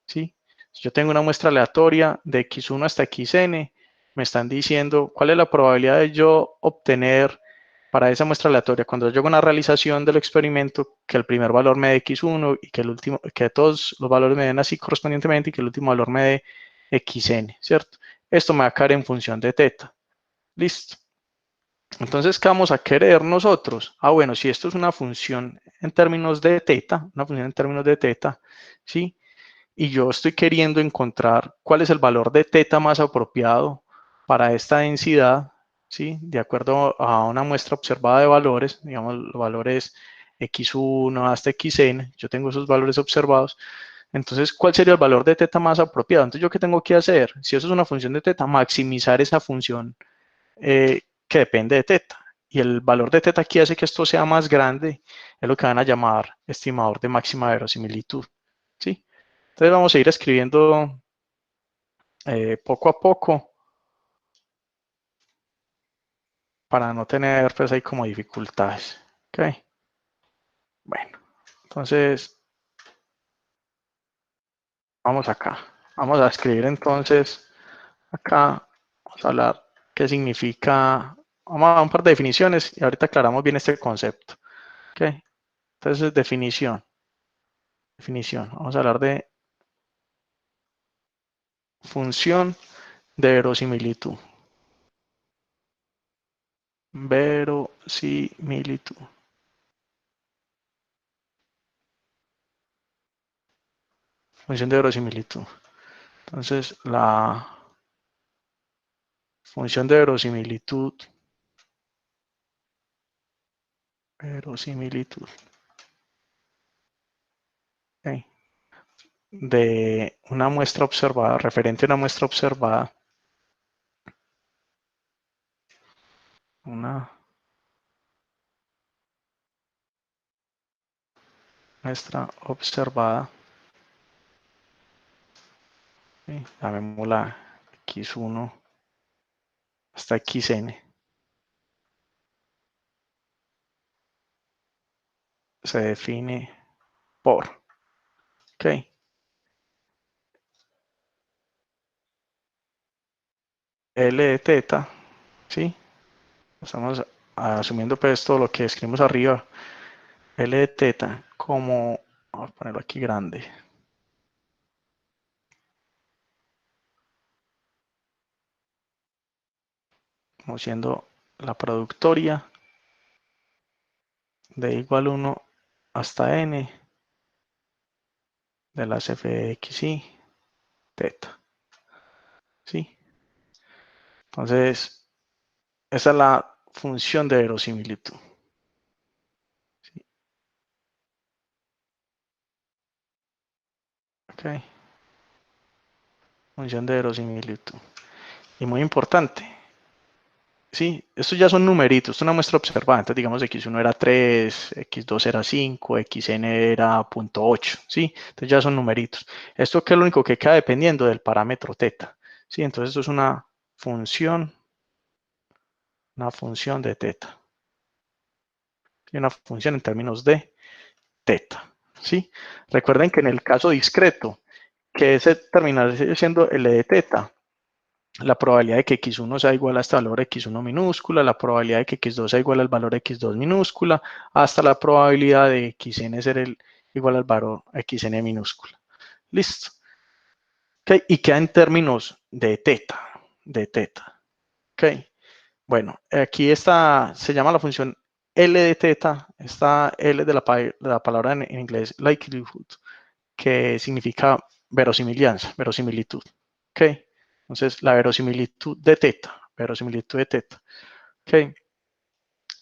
¿sí? Si yo tengo una muestra aleatoria de x1 hasta xn, me están diciendo cuál es la probabilidad de yo obtener para esa muestra aleatoria, cuando yo hago una realización del experimento, que el primer valor me dé x1 y que todos los valores me den así correspondientemente y que el último valor me dé xn, ¿cierto? Esto me va a caer en función de teta. Listo. Entonces, ¿qué vamos a querer nosotros? Ah, bueno, si esto es una función en términos de teta, ¿sí? Y yo estoy queriendo encontrar cuál es el valor de teta más apropiado para esta densidad, ¿sí? De acuerdo a una muestra observada de valores, digamos los valores x1 hasta xn, yo tengo esos valores observados. Entonces, ¿cuál sería el valor de teta más apropiado? Entonces, ¿yo qué tengo que hacer? Si eso es una función de teta, maximizar esa función que depende de teta. Y el valor de teta aquí hace que esto sea más grande, es lo que van a llamar estimador de máxima verosimilitud, ¿sí? Entonces vamos a ir escribiendo poco a poco para no tener pues ahí como dificultades. Ok. Bueno, entonces vamos acá. Vamos a escribir entonces acá. Vamos a hablar qué significa. Vamos a dar un par de definiciones y ahorita aclaramos bien este concepto. Ok. Entonces definición. Vamos a hablar de función de verosimilitud. Verosimilitud. Función de verosimilitud. Entonces, la función de verosimilitud. Ok, de una muestra observada, referente a una muestra observada. Una muestra observada. Okay, llamémosla x1 hasta xn. Se define por. Ok. L de teta. ¿Sí? Estamos asumiendo pues todo lo que escribimos arriba. L de teta como, vamos a ponerlo aquí grande. como siendo la productoria de igual 1 hasta n de las f de x y teta. ¿Sí? Entonces, esa es la función de verosimilitud. ¿Sí? Ok. Función de verosimilitud. Y muy importante. Sí, estos ya son numeritos, esto es una muestra observada. Entonces, digamos, x1 era 3, x2 era 5, xn era 0.8, ¿sí? Entonces ya son numeritos. Esto que es lo único que queda dependiendo del parámetro teta, ¿sí? Entonces esto es una función de teta. Y una función en términos de teta, ¿sí? Recuerden que en el caso discreto, que ese terminal siendo L de teta, la probabilidad de que x1 sea igual a este valor x1 minúscula, la probabilidad de que x2 sea igual al valor x2 minúscula, hasta la probabilidad de xn ser igual al valor xn minúscula. Listo. Okay. Y queda en términos de teta. Okay. Bueno, aquí está, se llama la función L de teta, esta L de la palabra en inglés likelihood, que significa verosimilitud. Okay. Entonces, la verosimilitud de teta. Ok.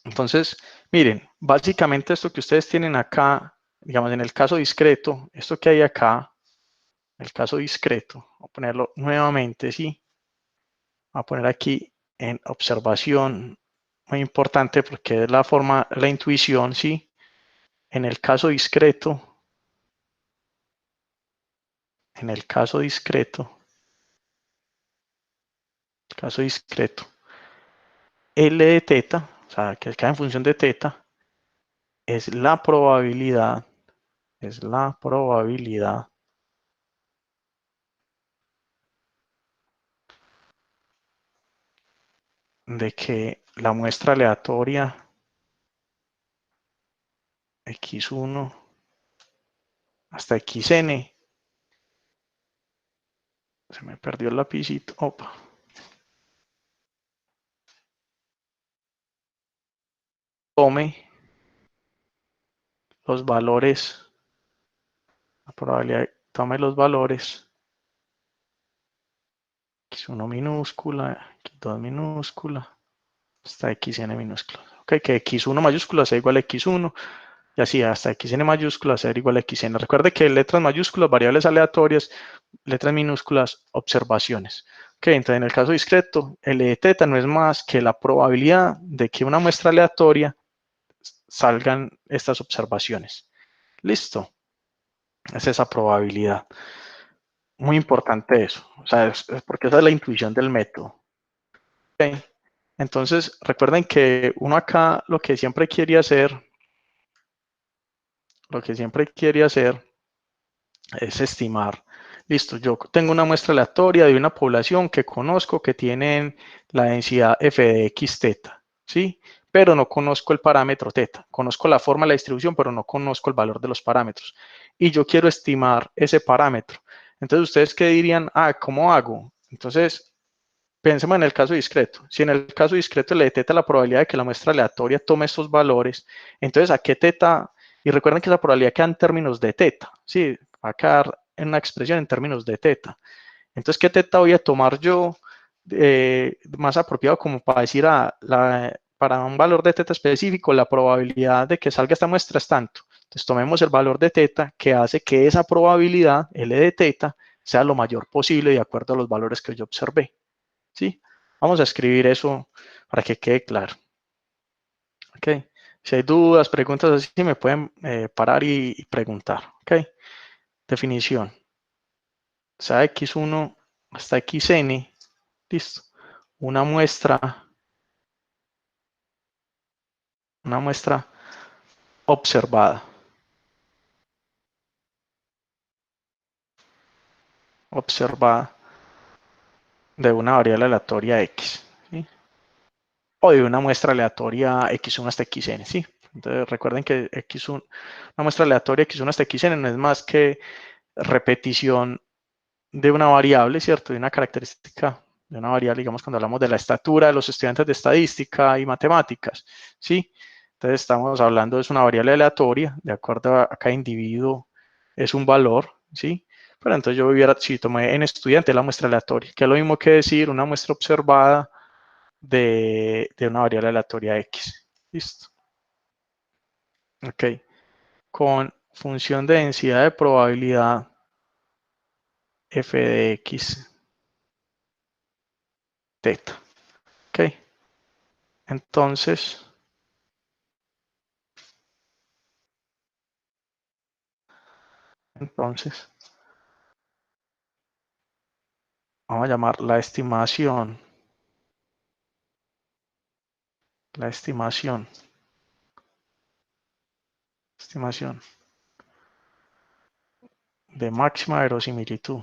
Entonces, miren, básicamente esto que ustedes tienen acá, digamos, en el caso discreto, esto que hay acá, el caso discreto, voy a ponerlo nuevamente, ¿sí? Voy a poner aquí en observación, muy importante porque es la forma, la intuición, ¿sí? En el caso discreto, L de teta, o sea, que queda en función de teta, es la probabilidad de que la muestra aleatoria x1 hasta xn, se me perdió el lapicito, opa, tome los valores, la probabilidad, tome los valores x1 minúscula, x2 minúscula, hasta xn minúscula. Ok, que x1 mayúscula sea igual a x1, y así hasta xn mayúscula sea igual a xn. Recuerde que letras mayúsculas, variables aleatorias, letras minúsculas, observaciones. Ok, entonces en el caso discreto, L de teta no es más que la probabilidad de que una muestra aleatoria salgan estas observaciones. Listo. Es esa probabilidad. Muy importante eso. O sea, es porque esa es la intuición del método. Okay. Entonces, recuerden que uno acá lo que siempre quiere hacer es estimar. Listo, yo tengo una muestra aleatoria de una población que conozco que tienen la densidad f de x teta, ¿sí? Pero no conozco el parámetro teta. Conozco la forma de la distribución, pero no conozco el valor de los parámetros. Y yo quiero estimar ese parámetro. Entonces, ¿ustedes qué dirían? Ah, ¿cómo hago? Entonces, pensemos en el caso discreto. Si en el caso discreto le teta la probabilidad de que la muestra aleatoria tome estos valores, entonces, ¿a qué teta? Y recuerden que la probabilidad queda en términos de teta, ¿sí? Va a quedar en una expresión en términos de teta. Entonces, ¿qué teta voy a tomar yo más apropiado como para decir para un valor de teta específico, la probabilidad de que salga esta muestra es tanto? Entonces, tomemos el valor de teta que hace que esa probabilidad, L de teta, sea lo mayor posible de acuerdo a los valores que yo observé. ¿Sí? Vamos a escribir eso para que quede claro. ¿Ok? Si hay dudas, preguntas así, me pueden parar y preguntar. ¿Ok? Definición. O sea, x1 hasta xn, listo. Una muestra observada. De una variable aleatoria x, ¿sí? O de una muestra aleatoria x1 hasta xn, ¿sí? Entonces recuerden que x1, una muestra aleatoria x1 hasta xn no es más que repetición de una variable, ¿cierto? De una característica de una variable, digamos, cuando hablamos de la estatura de los estudiantes de estadística y matemáticas, ¿sí? Entonces estamos hablando de una variable aleatoria, de acuerdo a cada individuo es un valor, ¿sí? Pero entonces yo hubiera, si tomé en estudiante la muestra aleatoria, que es lo mismo que decir una muestra observada de una variable aleatoria X. ¿Listo? Ok. Con función de densidad de probabilidad f de x teta. Ok. Entonces, vamos a llamar la estimación de máxima verosimilitud.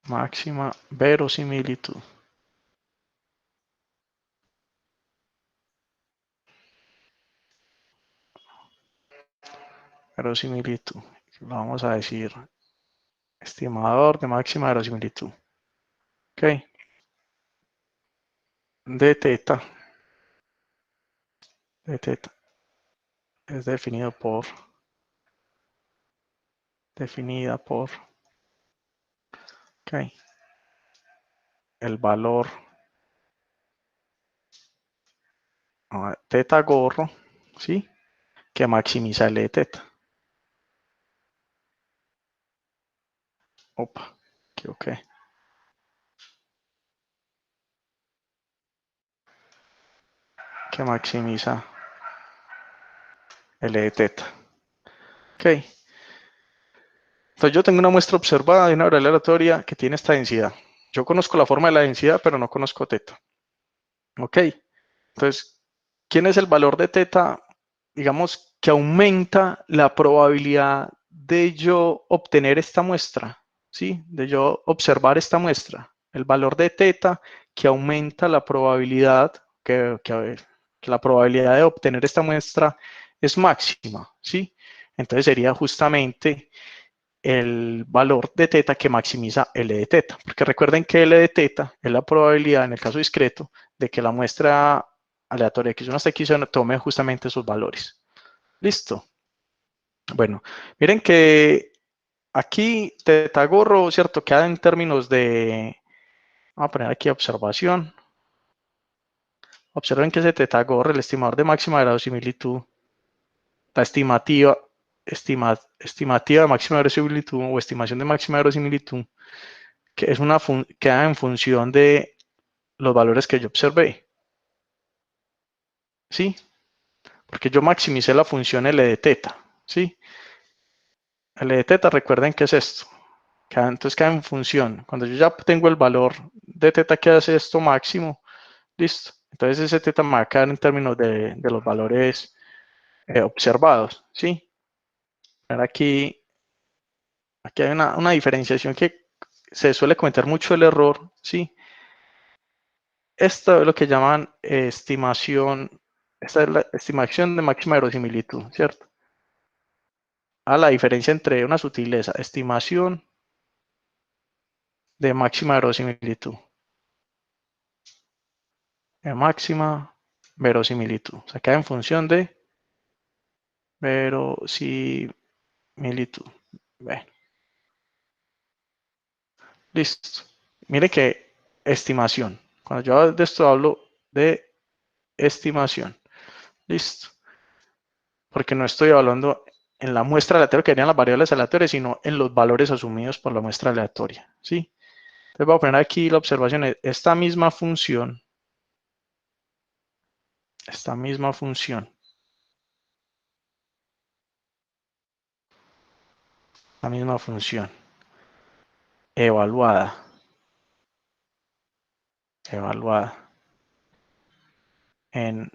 Máxima verosimilitud. Verosimilitud. Vamos a decir estimador de máxima verosimilitud. Ok. De teta es definida por ok, el valor teta gorro, ¿sí? Que maximiza L de teta. Opa, ok. Que maximiza L de teta. Ok. Entonces yo tengo una muestra observada de una variable aleatoria que tiene esta densidad. Yo conozco la forma de la densidad, pero no conozco teta. Ok. Entonces, ¿quién es el valor de teta? Digamos que aumenta la probabilidad de yo obtener esta muestra, ¿sí? De yo observar esta muestra. El valor de teta que aumenta la probabilidad, que la probabilidad de obtener esta muestra es máxima, ¿sí? Entonces sería justamente el valor de teta que maximiza L de teta, porque recuerden que L de teta es la probabilidad, en el caso discreto, de que la muestra aleatoria X1 hasta X tome justamente sus valores. Listo. Bueno, miren que aquí teta gorro, ¿cierto? Queda en términos de, vamos a poner aquí observación. Observen que ese teta gorro, el estimador de máxima verosimilitud, la estimativa de máxima verosimilitud o estimación de máxima verosimilitud, que es queda en función de los valores que yo observé. ¿Sí? Porque yo maximicé la función L de teta. ¿Sí? L de teta, recuerden que es esto. Entonces queda en función. Cuando yo ya tengo el valor de teta que hace esto máximo, listo. Entonces ese teta me va a quedar en términos de los valores observados. ¿Sí? Ahora aquí hay una diferenciación que se suele cometer mucho el error. ¿Sí? Esto es lo que llaman estimación. Esta es la estimación de máxima verosimilitud, ¿cierto? La diferencia entre una sutileza, estimación de máxima verosimilitud. De máxima verosimilitud. O sea, queda en función de verosimilitud. Bueno, listo. Mire que estimación. Cuando yo de esto hablo de estimación. Listo. Porque no estoy hablando en la muestra aleatoria que serían las variables aleatorias, sino en los valores asumidos por la muestra aleatoria. ¿Sí? Entonces voy a poner aquí la observación. Esta misma función evaluada en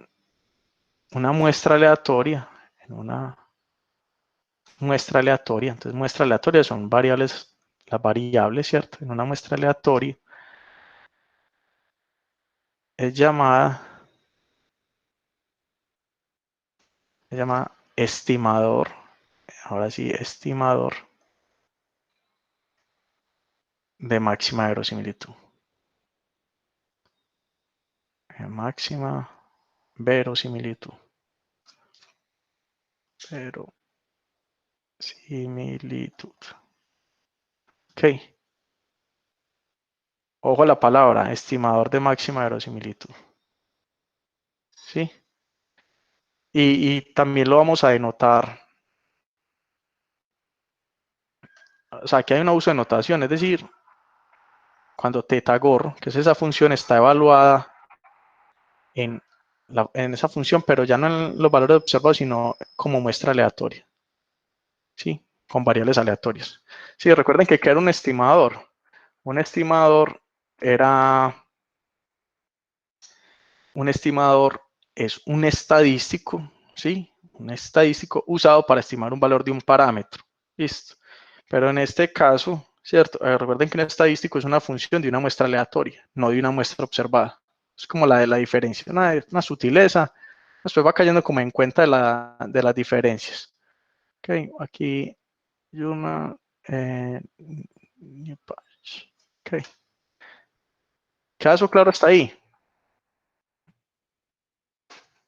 una muestra aleatoria, entonces muestra aleatoria son variables, las variables, ¿cierto? En una muestra aleatoria es llamada estimador, ahora sí, estimador de máxima verosimilitud. Máxima verosimilitud. Verosimilitud. Ok. Ojo a la palabra, estimador de máxima verosimilitud. ¿Sí? Y también lo vamos a denotar. O sea, aquí hay un uso de notación, es decir, cuando θ-gorro, que es esa función, está evaluada en esa función, pero ya no en los valores observados, sino como muestra aleatoria. ¿Sí? Con variables aleatorias. Sí, recuerden que era un estimador. Un estimador es un estadístico, ¿sí? Un estadístico usado para estimar un valor de un parámetro. Listo. Pero en este caso, ¿cierto? Recuerden que un estadístico es una función de una muestra aleatoria, no de una muestra observada. Es como la de la diferencia, una sutileza. Después va cayendo como en cuenta de las diferencias. Ok, aquí Yuma, ok. ¿Caso claro hasta ahí?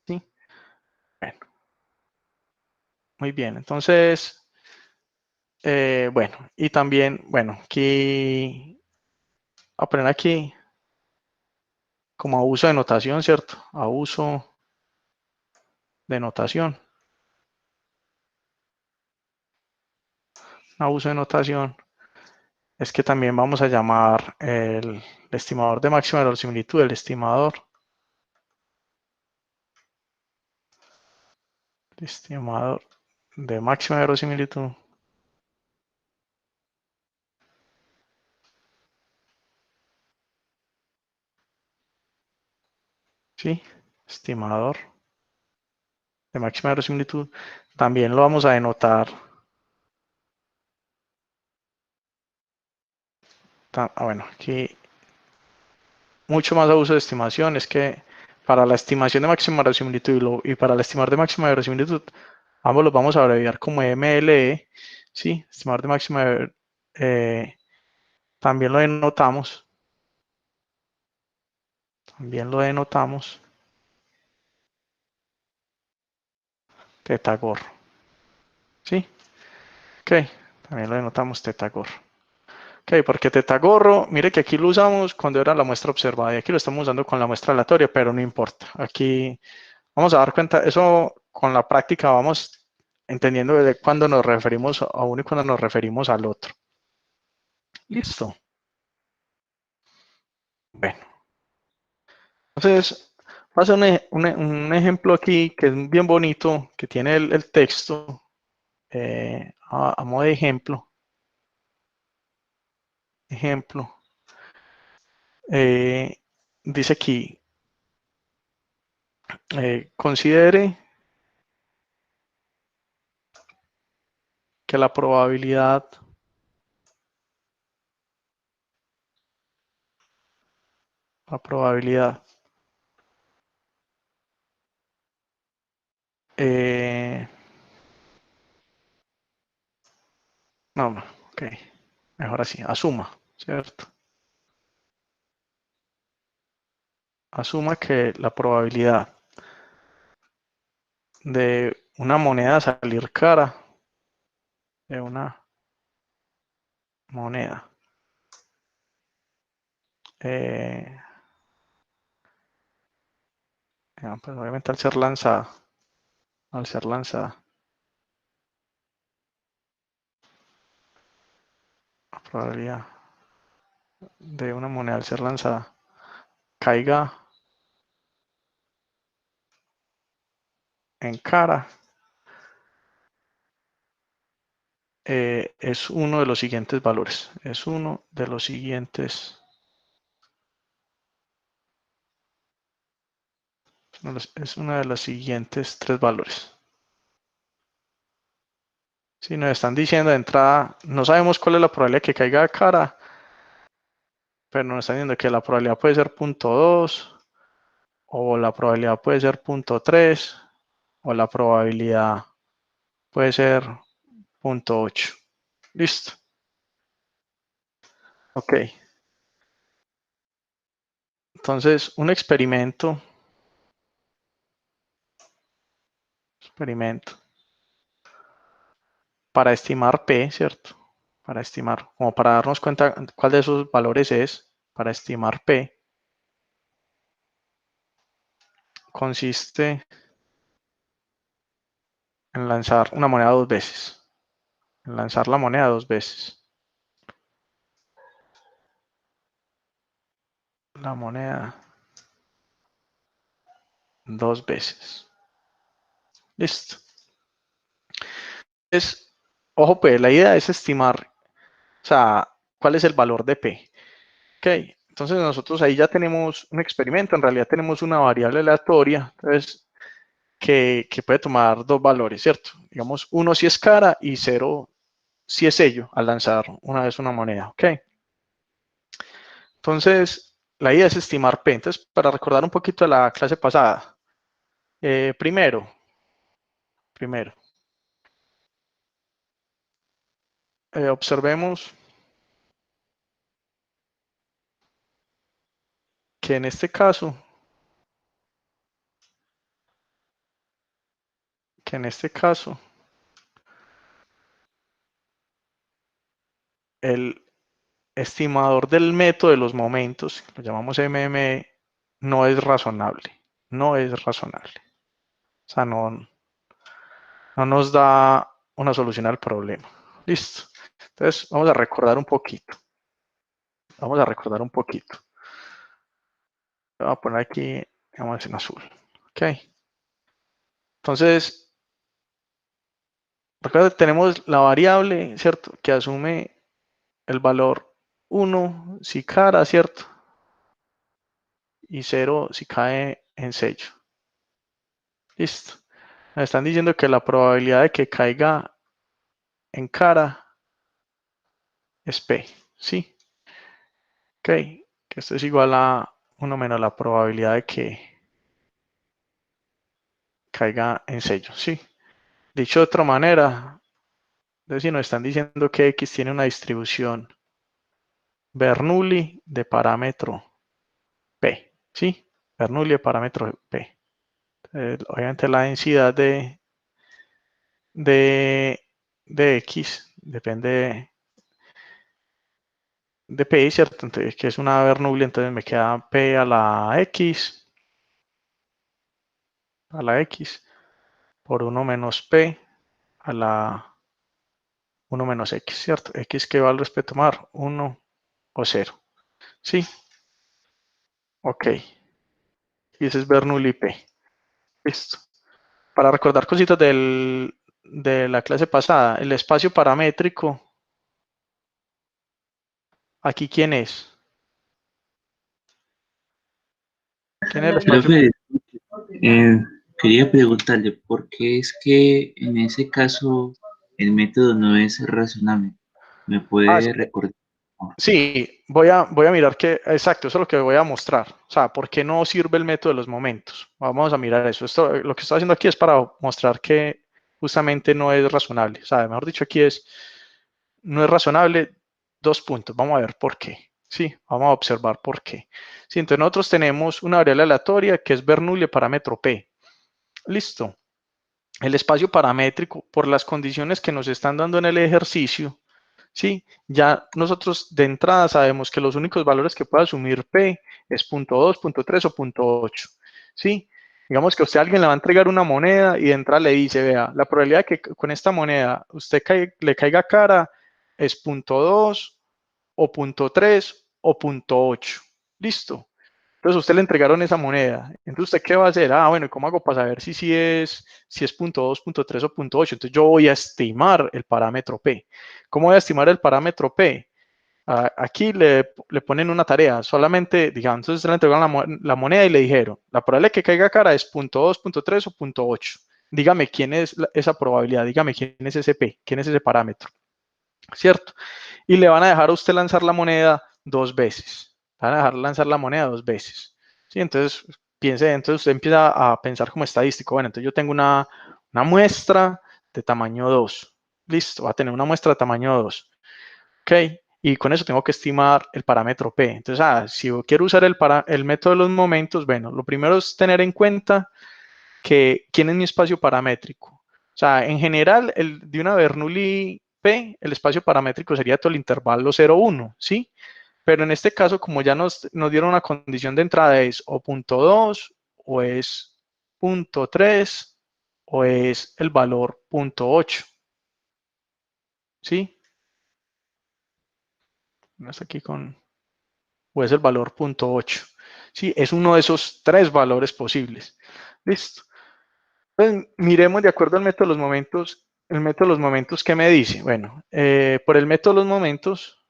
Sí. Bueno. Muy bien, entonces, bueno, y también, bueno, aquí, a poner aquí como abuso de notación, ¿cierto? Abuso de notación. Abuso de notación es que también vamos a llamar el estimador de máxima verosimilitud, el estimador de máxima verosimilitud. ¿Sí? Estimador de máxima verosimilitud. También lo vamos a denotar. Bueno, aquí mucho más abuso de estimación es que para la estimación de máxima verosimilitud y para el estimador de máxima verosimilitud, ambos los vamos a abreviar como MLE, ¿sí? Estimador de máxima, también lo denotamos. θ-gorro, ¿sí? Ok, también lo denotamos θ-gorro. Ok, porque θ-gorro, mire que aquí lo usamos cuando era la muestra observada y aquí lo estamos usando con la muestra aleatoria, pero no importa. Aquí vamos a dar cuenta, eso con la práctica vamos entendiendo de cuándo nos referimos a uno y cuándo nos referimos al otro. Listo. Bueno. Entonces, voy a hacer un ejemplo aquí que es bien bonito, que tiene el texto a modo de ejemplo. Dice aquí, considere que la probabilidad no, ok, mejor así, asuma, ¿cierto? Asuma que la probabilidad de una moneda salir cara, de una moneda pues obviamente al ser lanzada, la probabilidad de una moneda al ser lanzada caiga en cara es uno de los siguientes valores. Es uno de los siguientes. Es uno de los siguientes tres valores. Si nos están diciendo de entrada, no sabemos cuál es la probabilidad de que caiga a cara, pero nos están diciendo que la probabilidad puede ser 0.2, o la probabilidad puede ser 0.3, o la probabilidad puede ser 0.8. Listo. Ok. Entonces, un experimento para estimar P, ¿cierto? Para estimar, como para darnos cuenta cuál de esos valores es, para estimar P, consiste en lanzar una moneda 2 veces. En lanzar la moneda 2 veces. La moneda 2 veces. Listo. Ojo, pues, la idea es estimar, o sea, cuál es el valor de P. Ok, entonces nosotros ahí ya tenemos un experimento, en realidad tenemos una variable aleatoria, entonces, que puede tomar dos valores, ¿cierto? Digamos, 1 si es cara y 0 si es sello al lanzar una vez una moneda, ¿ok? Entonces, la idea es estimar P. Entonces, para recordar un poquito de la clase pasada, primero, observemos que en este caso, el estimador del método de los momentos, lo llamamos MM, no es razonable. No es razonable. O sea, no nos da una solución al problema. Listo. Entonces, vamos a recordar un poquito. Voy a poner aquí, digamos, en azul. Ok. Entonces, recuerda que tenemos la variable, ¿cierto? Que asume el valor 1 si cara, ¿cierto? Y 0 si cae en sello. Listo. Me están diciendo que la probabilidad de que caiga en cara es P, ¿sí? Ok, que esto es igual a 1 menos la probabilidad de que caiga en sello, ¿sí? Dicho de otra manera, es decir, nos están diciendo que X tiene una distribución Bernoulli de parámetro P, ¿sí? Bernoulli de parámetro P. Obviamente la densidad de X depende de P, ¿cierto? Entonces, que es una Bernoulli, entonces me queda P a la X por 1 menos P a la 1 menos X, ¿cierto? X que va al respecto tomar 1 o 0. ¿Sí? Ok. Y ese es Bernoulli P. Listo. Para recordar cositas de la clase pasada, el espacio paramétrico, ¿aquí quién es? ¿Quién es el espacio? Profe, quería preguntarle, ¿por qué es que en ese caso el método no es razonable? ¿Me Ah, puede recordar? sí, voy a mirar que, exacto, eso es lo que voy a mostrar. O sea, ¿por qué no sirve el método de los momentos? Vamos a mirar eso. Esto, lo que estoy haciendo aquí es para mostrar que justamente no es razonable. O sea, mejor dicho, aquí no es razonable, 2 puntos. Vamos a ver por qué. Sí, vamos a observar por qué. Sí, entonces nosotros tenemos una variable aleatoria que es Bernoulli de parámetro P. Listo. El espacio paramétrico, por las condiciones que nos están dando en el ejercicio, ¿sí? Ya nosotros de entrada sabemos que los únicos valores que puede asumir P es 0.2, 0.3 o 0.8, ¿sí? Digamos que a usted alguien le va a entregar una moneda y de entrada le dice, vea, la probabilidad de que con esta moneda usted le caiga cara es 0.2 o 0.3 o 0.8. Listo. Entonces a usted le entregaron esa moneda. Entonces usted qué va a hacer? Ah, bueno, ¿cómo hago para saber si es 0.2, 0.3 o 0.8? Entonces yo voy a estimar el parámetro P. ¿Cómo voy a estimar el parámetro P? Aquí le ponen una tarea, solamente, digamos, entonces le entregaron la moneda y le dijeron, la probabilidad de que caiga cara es 0.2, 0.3 o 0.8. Dígame quién es esa probabilidad, dígame quién es ese P, quién es ese parámetro, ¿cierto? Y le van a dejar a usted lanzar la moneda 2 veces. Van a dejar lanzar la moneda 2 veces. ¿Sí? Entonces, entonces usted empieza a pensar como estadístico. Bueno, entonces yo tengo una muestra de tamaño 2. Listo, va a tener una muestra de tamaño 2. ¿Ok? y con eso tengo que estimar el parámetro P. Entonces, si yo quiero usar el método de los momentos, bueno, lo primero es tener en cuenta que quién es mi espacio paramétrico. O sea, en general, de una Bernoulli P, el espacio paramétrico sería todo el intervalo 0, 1, ¿sí? Pero en este caso, como ya nos dieron una condición de entrada, es o punto 2, o es punto 3, o es el valor punto 8, ¿sí? No está aquí con... o es el valor punto 8. Sí, es uno de esos tres valores posibles. Listo. Pues miremos de acuerdo al método de los momentos. El método de los momentos, ¿qué me dice? Bueno, por el método de los momentos,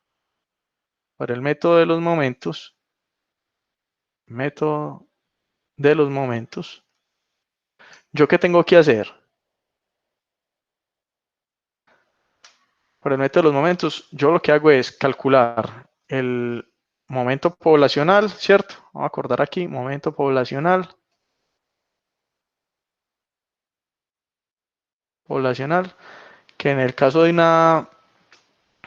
método de los momentos, ¿yo qué tengo que hacer? Por el método de los momentos, yo lo que hago es calcular el momento poblacional, ¿cierto? Vamos a acordar aquí, momento poblacional, que en el caso de una,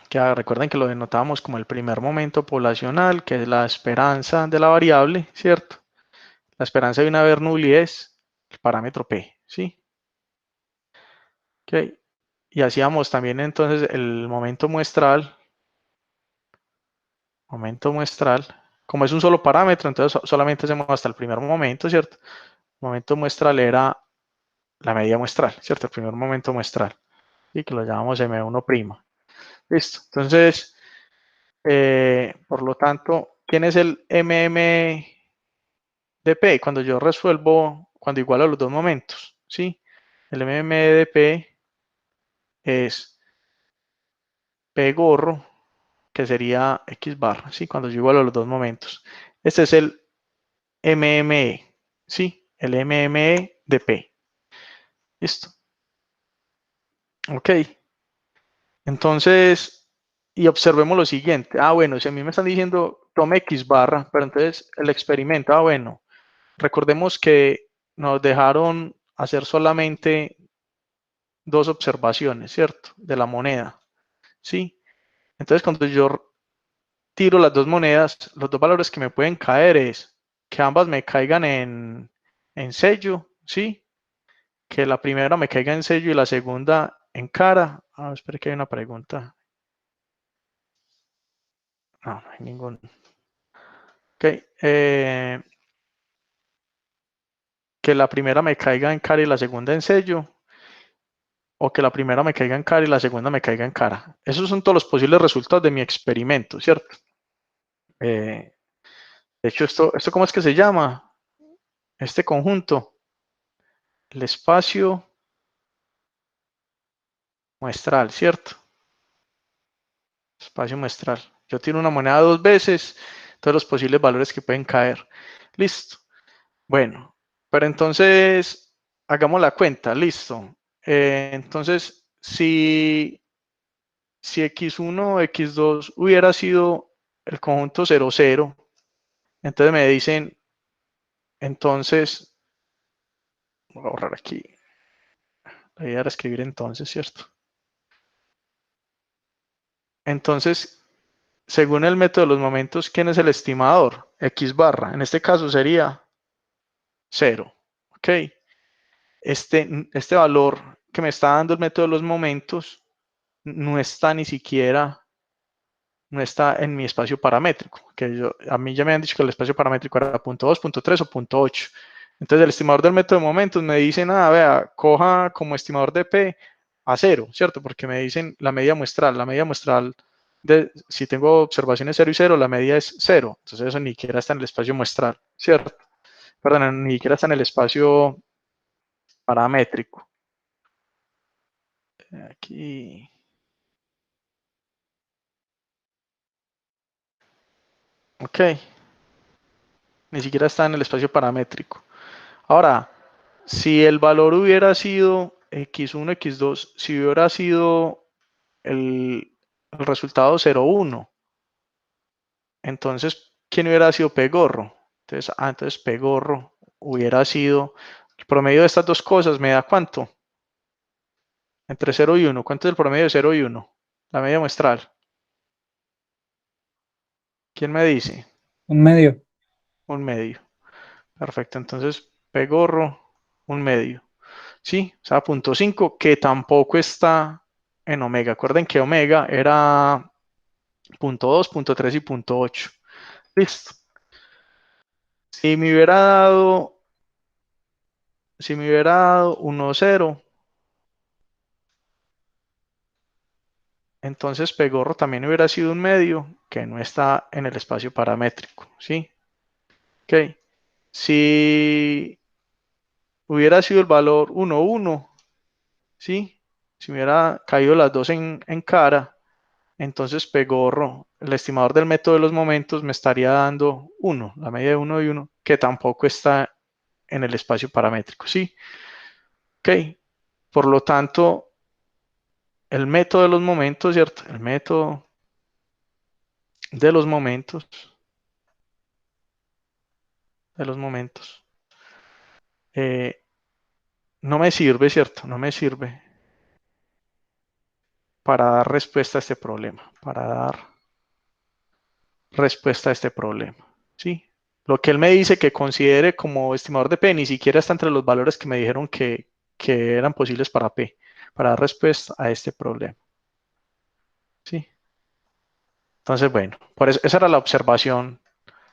que recuerden que lo denotábamos como el primer momento poblacional, que es la esperanza de la variable, ¿cierto? La esperanza de una Bernoulli es el parámetro P, ¿sí? Ok. Y hacíamos también entonces el momento muestral, como es un solo parámetro, entonces solamente hacemos hasta el primer momento, ¿cierto? El momento muestral era la medida muestral, ¿cierto? El primer momento muestral, y que lo llamamos M1'. Listo. Entonces, por lo tanto, ¿quién es el MM de P? Cuando yo resuelvo, cuando igualo los dos momentos, ¿sí? El MM de P es P gorro, que sería X barra, ¿sí? Cuando yo igualo los dos momentos. Este es el MME, ¿sí? El MME de P. Listo. Ok. Entonces, y observemos lo siguiente. Bueno, si a mí me están diciendo tome X barra, pero entonces el experimento, bueno, recordemos que nos dejaron hacer solamente dos observaciones, ¿cierto? De la moneda, ¿sí? Entonces, cuando yo tiro las dos monedas, los dos valores que me pueden caer es que ambas me caigan en sello, ¿sí? Que la primera me caiga en sello y la segunda en cara. Espera que hay una pregunta. No hay ningún. Ok. Que la primera me caiga en cara y la segunda en sello. O que la primera me caiga en cara y la segunda me caiga en cara. Esos son todos los posibles resultados de mi experimento, ¿cierto? De hecho, esto ¿cómo es que se llama? Este conjunto. El espacio muestral, ¿cierto? Espacio muestral. Yo tiro una moneda dos veces, todos los posibles valores que pueden caer. Listo. Bueno, pero entonces hagamos la cuenta. Listo. Entonces, si X1 o X2 hubiera sido el conjunto 0, 0, entonces me dicen, entonces, voy a borrar aquí. La idea era escribir entonces, ¿cierto? Entonces, según el método de los momentos, ¿quién es el estimador? X barra. En este caso sería 0. ¿Ok? Este valor que me está dando el método de los momentos no está ni siquiera, no está en mi espacio paramétrico. Que a mí ya me han dicho que el espacio paramétrico era punto 2, punto 3 o punto 8. Entonces el estimador del método de momentos me dice, vea, coja como estimador de P a 0, ¿cierto? Porque me dicen la media muestral. La media muestral, si tengo observaciones 0 y 0, la media es 0. Entonces eso ni siquiera está en el espacio muestral, ¿cierto? Perdón, ni siquiera está en el espacio paramétrico. Aquí. Ok. Ni siquiera está en el espacio paramétrico. Ahora, si el valor hubiera sido x1, x2, si hubiera sido el resultado 0, 1, entonces, ¿quién hubiera sido P gorro? Entonces P gorro hubiera sido, el promedio de estas dos cosas me da ¿cuánto? Entre 0 y 1. ¿Cuánto es el promedio de 0 y 1? La media muestral. ¿Quién me dice? Un medio. Un medio. Perfecto, entonces P gorro, un medio. Sí, o sea, 0.5, que tampoco está en omega. Acuerden que omega era 0.2, 0.3 y 0.8. Listo. Si me hubiera dado 1,0, entonces P gorro también hubiera sido un medio que no está en el espacio paramétrico. ¿Sí? Ok. Si hubiera sido el valor 1,1, ¿sí? Si me hubiera caído las dos en cara, entonces Pegorro, el estimador del método de los momentos, me estaría dando 1, la media de 1 y 1, que tampoco está en el espacio paramétrico, ¿sí? Ok, por lo tanto, el método de los momentos, ¿cierto? El método de los momentos, no me sirve, ¿cierto? No me sirve para dar respuesta a este problema, ¿sí? Lo que él me dice que considere como estimador de P ni siquiera está entre los valores que me dijeron que eran posibles para P, para dar respuesta a este problema, ¿sí? Entonces, bueno, esa era la observación,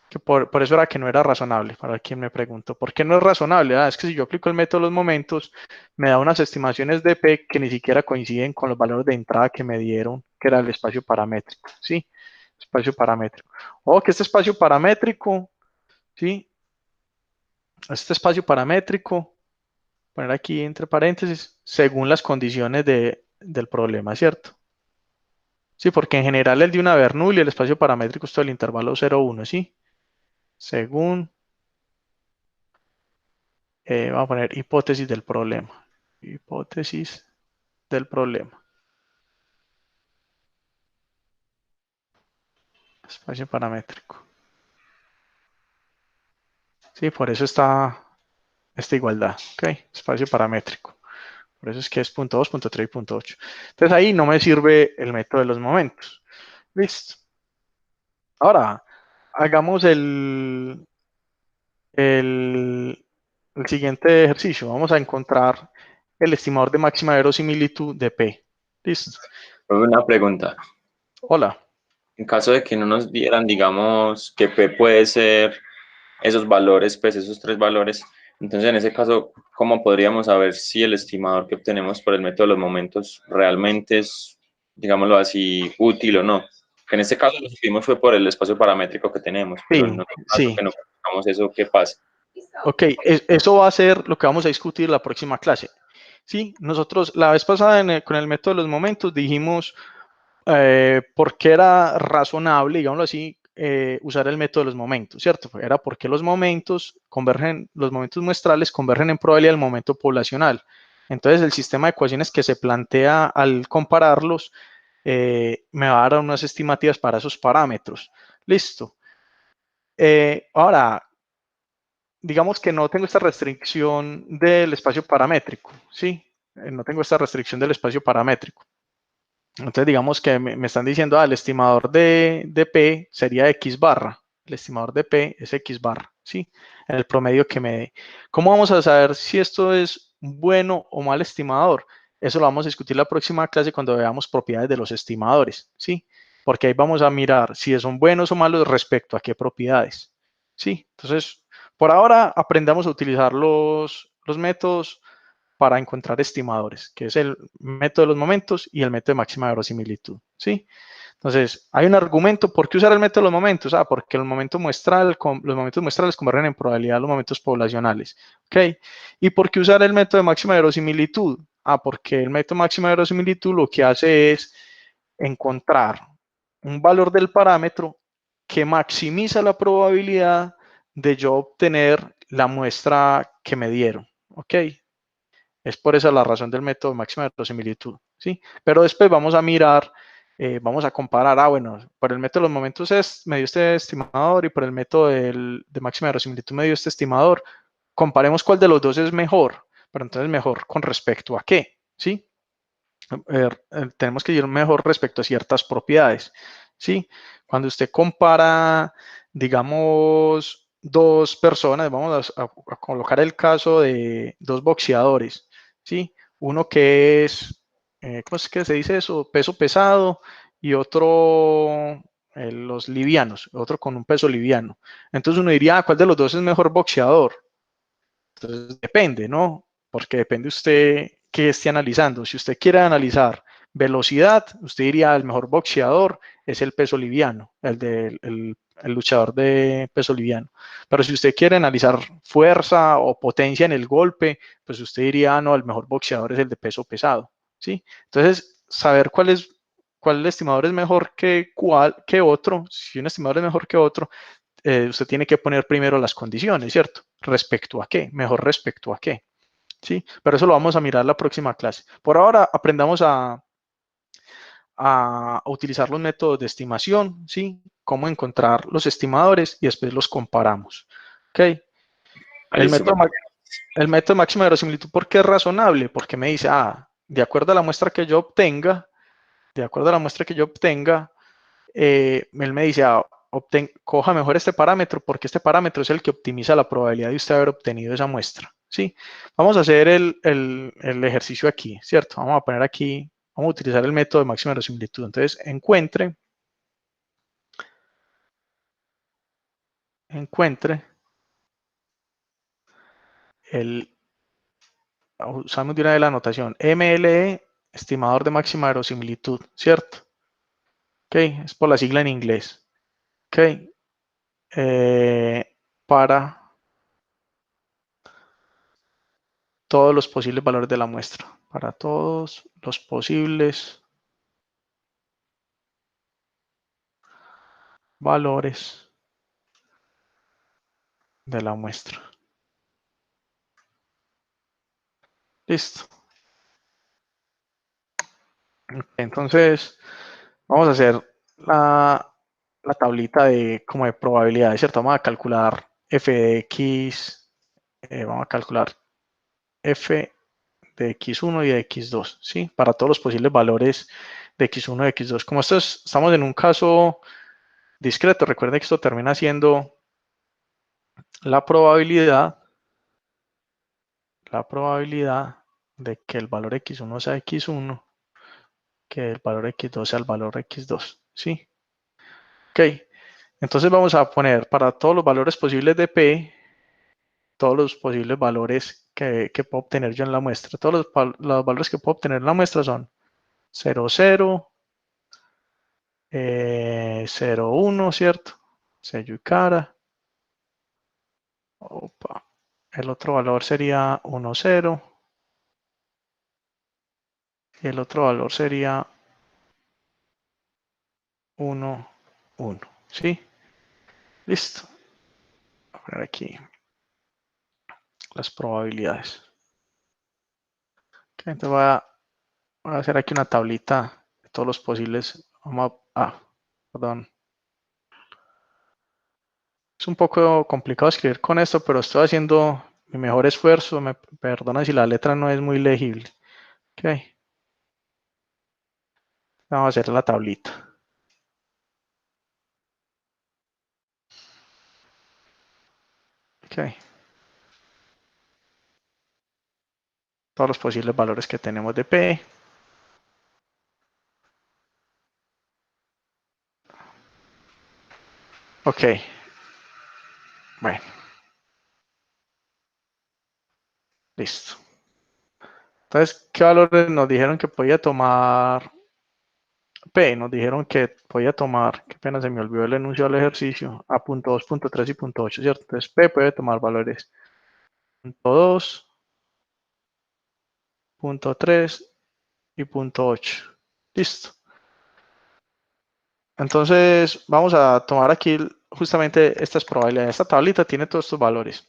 que por eso era que no era razonable, para quien me preguntó. ¿Por qué no es razonable? Es que si yo aplico el método de los momentos, me da unas estimaciones de P que ni siquiera coinciden con los valores de entrada que me dieron, que era el espacio paramétrico, ¿sí? Espacio paramétrico. O que este espacio paramétrico, ¿sí? Este espacio paramétrico, poner aquí entre paréntesis, según las condiciones del problema, ¿cierto? Sí, porque en general el de una Bernoulli, el espacio paramétrico es todo el intervalo 0, 1, ¿sí? Según, vamos a poner hipótesis del problema. Hipótesis del problema. Espacio paramétrico. Sí, por eso está esta igualdad, ¿ok? Espacio paramétrico. Por eso es que es 0.2, 0.3 y 0.8. Entonces ahí no me sirve el método de los momentos. Listo. Ahora, hagamos el siguiente ejercicio. Vamos a encontrar el estimador de máxima verosimilitud de P. Listo. Una pregunta. Hola. En caso de que no nos dieran, digamos, que P puede ser esos valores, pues esos tres valores, entonces en ese caso, ¿cómo podríamos saber si el estimador que obtenemos por el método de los momentos realmente es, digámoslo así, útil o no? Que en este caso lo supimos fue por el espacio paramétrico que tenemos, pero en Sí, otro caso sí. que no conozcamos eso, ¿qué pasa? Ok, eso va a ser lo que vamos a discutir la próxima clase. Sí, nosotros la vez pasada con el método de los momentos dijimos por qué era razonable, digámoslo así, usar el método de los momentos, ¿cierto? Era porque los momentos muestrales convergen en probabilidad del momento poblacional. Entonces, el sistema de ecuaciones que se plantea al compararlos me va a dar unas estimativas para esos parámetros. Listo. Ahora, digamos que no tengo esta restricción del espacio paramétrico, ¿sí? No tengo esta restricción del espacio paramétrico. Entonces, digamos que me están diciendo, el estimador de P sería X barra. El estimador de P es X barra, ¿sí? En el promedio que me dé. ¿Cómo vamos a saber si esto es bueno o mal estimador? Eso lo vamos a discutir la próxima clase cuando veamos propiedades de los estimadores, ¿sí? Porque ahí vamos a mirar si son buenos o malos respecto a qué propiedades, ¿sí? Entonces, por ahora aprendamos a utilizar los métodos para encontrar estimadores, que es el método de los momentos y el método de máxima verosimilitud, ¿sí? Entonces, hay un argumento, ¿por qué usar el método de los momentos? Porque los momentos muestrales convergen en probabilidad a los momentos poblacionales, ¿ok? ¿Y por qué usar el método de máxima verosimilitud? Porque el método de máxima verosimilitud lo que hace es encontrar un valor del parámetro que maximiza la probabilidad de yo obtener la muestra que me dieron, ¿ok? Es por esa la razón del método de máxima verosimilitud, ¿sí? Pero después vamos a mirar, vamos a comparar, bueno, por el método de los momentos me dio este estimador y por el método de máxima verosimilitud me dio este estimador. Comparemos cuál de los dos es mejor, pero entonces mejor con respecto a qué, ¿sí? Tenemos que ir mejor respecto a ciertas propiedades, ¿sí? Cuando usted compara, digamos, dos personas, vamos a colocar el caso de dos boxeadores, ¿sí? Uno que es, ¿cómo es que se dice eso? Peso pesado y otro, los livianos, otro con un peso liviano. Entonces uno diría, ¿cuál de los dos es mejor boxeador? Entonces depende, ¿no? Porque depende usted qué esté analizando. Si usted quiere analizar velocidad, usted diría el mejor boxeador es el peso liviano, el luchador de peso liviano. Pero si usted quiere analizar fuerza o potencia en el golpe, pues usted diría, no, el mejor boxeador es el de peso pesado, ¿sí? Entonces, saber cuál estimador es mejor que otro, si un estimador es mejor que otro, usted tiene que poner primero las condiciones, ¿cierto? ¿Respecto a qué? Mejor respecto a qué. ¿Sí? Pero eso lo vamos a mirar la próxima clase. Por ahora aprendamos a utilizar los métodos de estimación, ¿sí? Cómo encontrar los estimadores y después los comparamos. ¿Ok? El Listo, método, el método máximo de verosimilitud, ¿por qué es razonable? Porque me dice, de acuerdo a la muestra que yo obtenga, él me dice, coja mejor este parámetro porque este parámetro es el que optimiza la probabilidad de usted haber obtenido esa muestra. ¿Sí? Vamos a hacer el ejercicio aquí, ¿cierto? Vamos a poner aquí, vamos a utilizar el método de máxima verosimilitud. Entonces, encuentre usamos de una vez la anotación, MLE, estimador de máxima verosimilitud, ¿cierto? Ok, es por la sigla en inglés. Ok, para todos los posibles valores de la muestra, para todos los posibles valores de la muestra. Listo. Entonces, vamos a hacer la tablita como de probabilidades, ¿cierto? Vamos a calcular f de x, vamos a calcular f de x1 y de x2, ¿sí? Para todos los posibles valores de x1 y x2. Como estamos en un caso discreto, recuerden que esto termina siendo la probabilidad de que el valor x1 sea x1, que el valor x2 sea el valor x2, ¿sí? Ok, entonces vamos a poner para todos los valores posibles de P, todos los posibles valores que puedo obtener yo en la muestra. Todos los valores que puedo obtener en la muestra son 0, 0, 0, 1, ¿cierto? Sello y cara. Opa. El otro valor sería 1, 0. Y el otro valor sería 1, 1. ¿Sí? Listo. Voy a poner aquí las probabilidades. Okay, entonces voy a hacer aquí una tablita de todos los posibles. Perdón. Es un poco complicado escribir con esto, pero estoy haciendo mi mejor esfuerzo. Me perdona si la letra no es muy legible. Ok. Vamos a hacer la tablita. Ok. Todos los posibles valores que tenemos de P. Ok. Bueno. Listo. Entonces, ¿qué valores nos dijeron que podía tomar P? Nos dijeron que podía tomar, qué pena se me olvidó el enunciado del ejercicio, a punto 2, punto 3 y punto 8, ¿cierto? Entonces, P puede tomar valores punto 2, punto 3 y punto 8. Listo. Entonces, vamos a tomar aquí justamente estas probabilidades. Esta tablita tiene todos estos valores,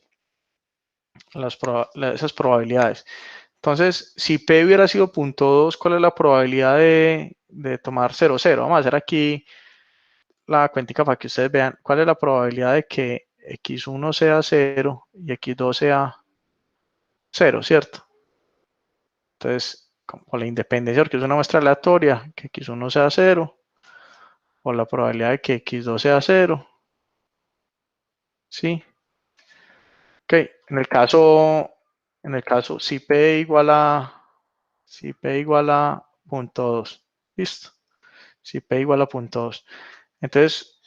esas probabilidades. Entonces, si P hubiera sido punto 2, ¿cuál es la probabilidad de tomar 0, 0? Vamos a hacer aquí la cuentica para que ustedes vean cuál es la probabilidad de que x1 sea 0 y x2 sea 0, ¿cierto? Entonces, con la independencia, porque es una muestra aleatoria, que x1 sea 0 o por la probabilidad de que x2 sea 0. ¿Sí? Ok, en el caso si P igual a 0.2, listo. Si P igual a 0.2. Entonces,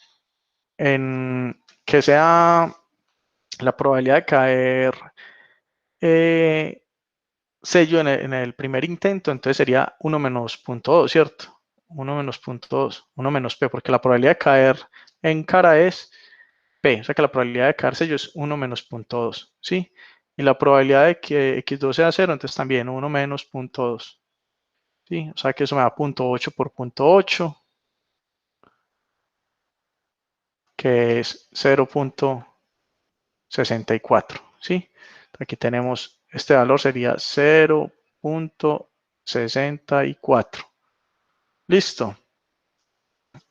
en que sea la probabilidad de caer sello en el primer intento, entonces sería 1 menos 0.2, ¿cierto? 1 menos 0.2, 1 menos P, porque la probabilidad de caer en cara es P, o sea que la probabilidad de caer sello es 1 menos 0.2, ¿sí? Y la probabilidad de que x2 sea 0, entonces también 1 menos 0.2, ¿sí? O sea que eso me da 0.8 por 0.8, que es 0.64, ¿sí? Aquí tenemos, este valor sería 0.64. Listo.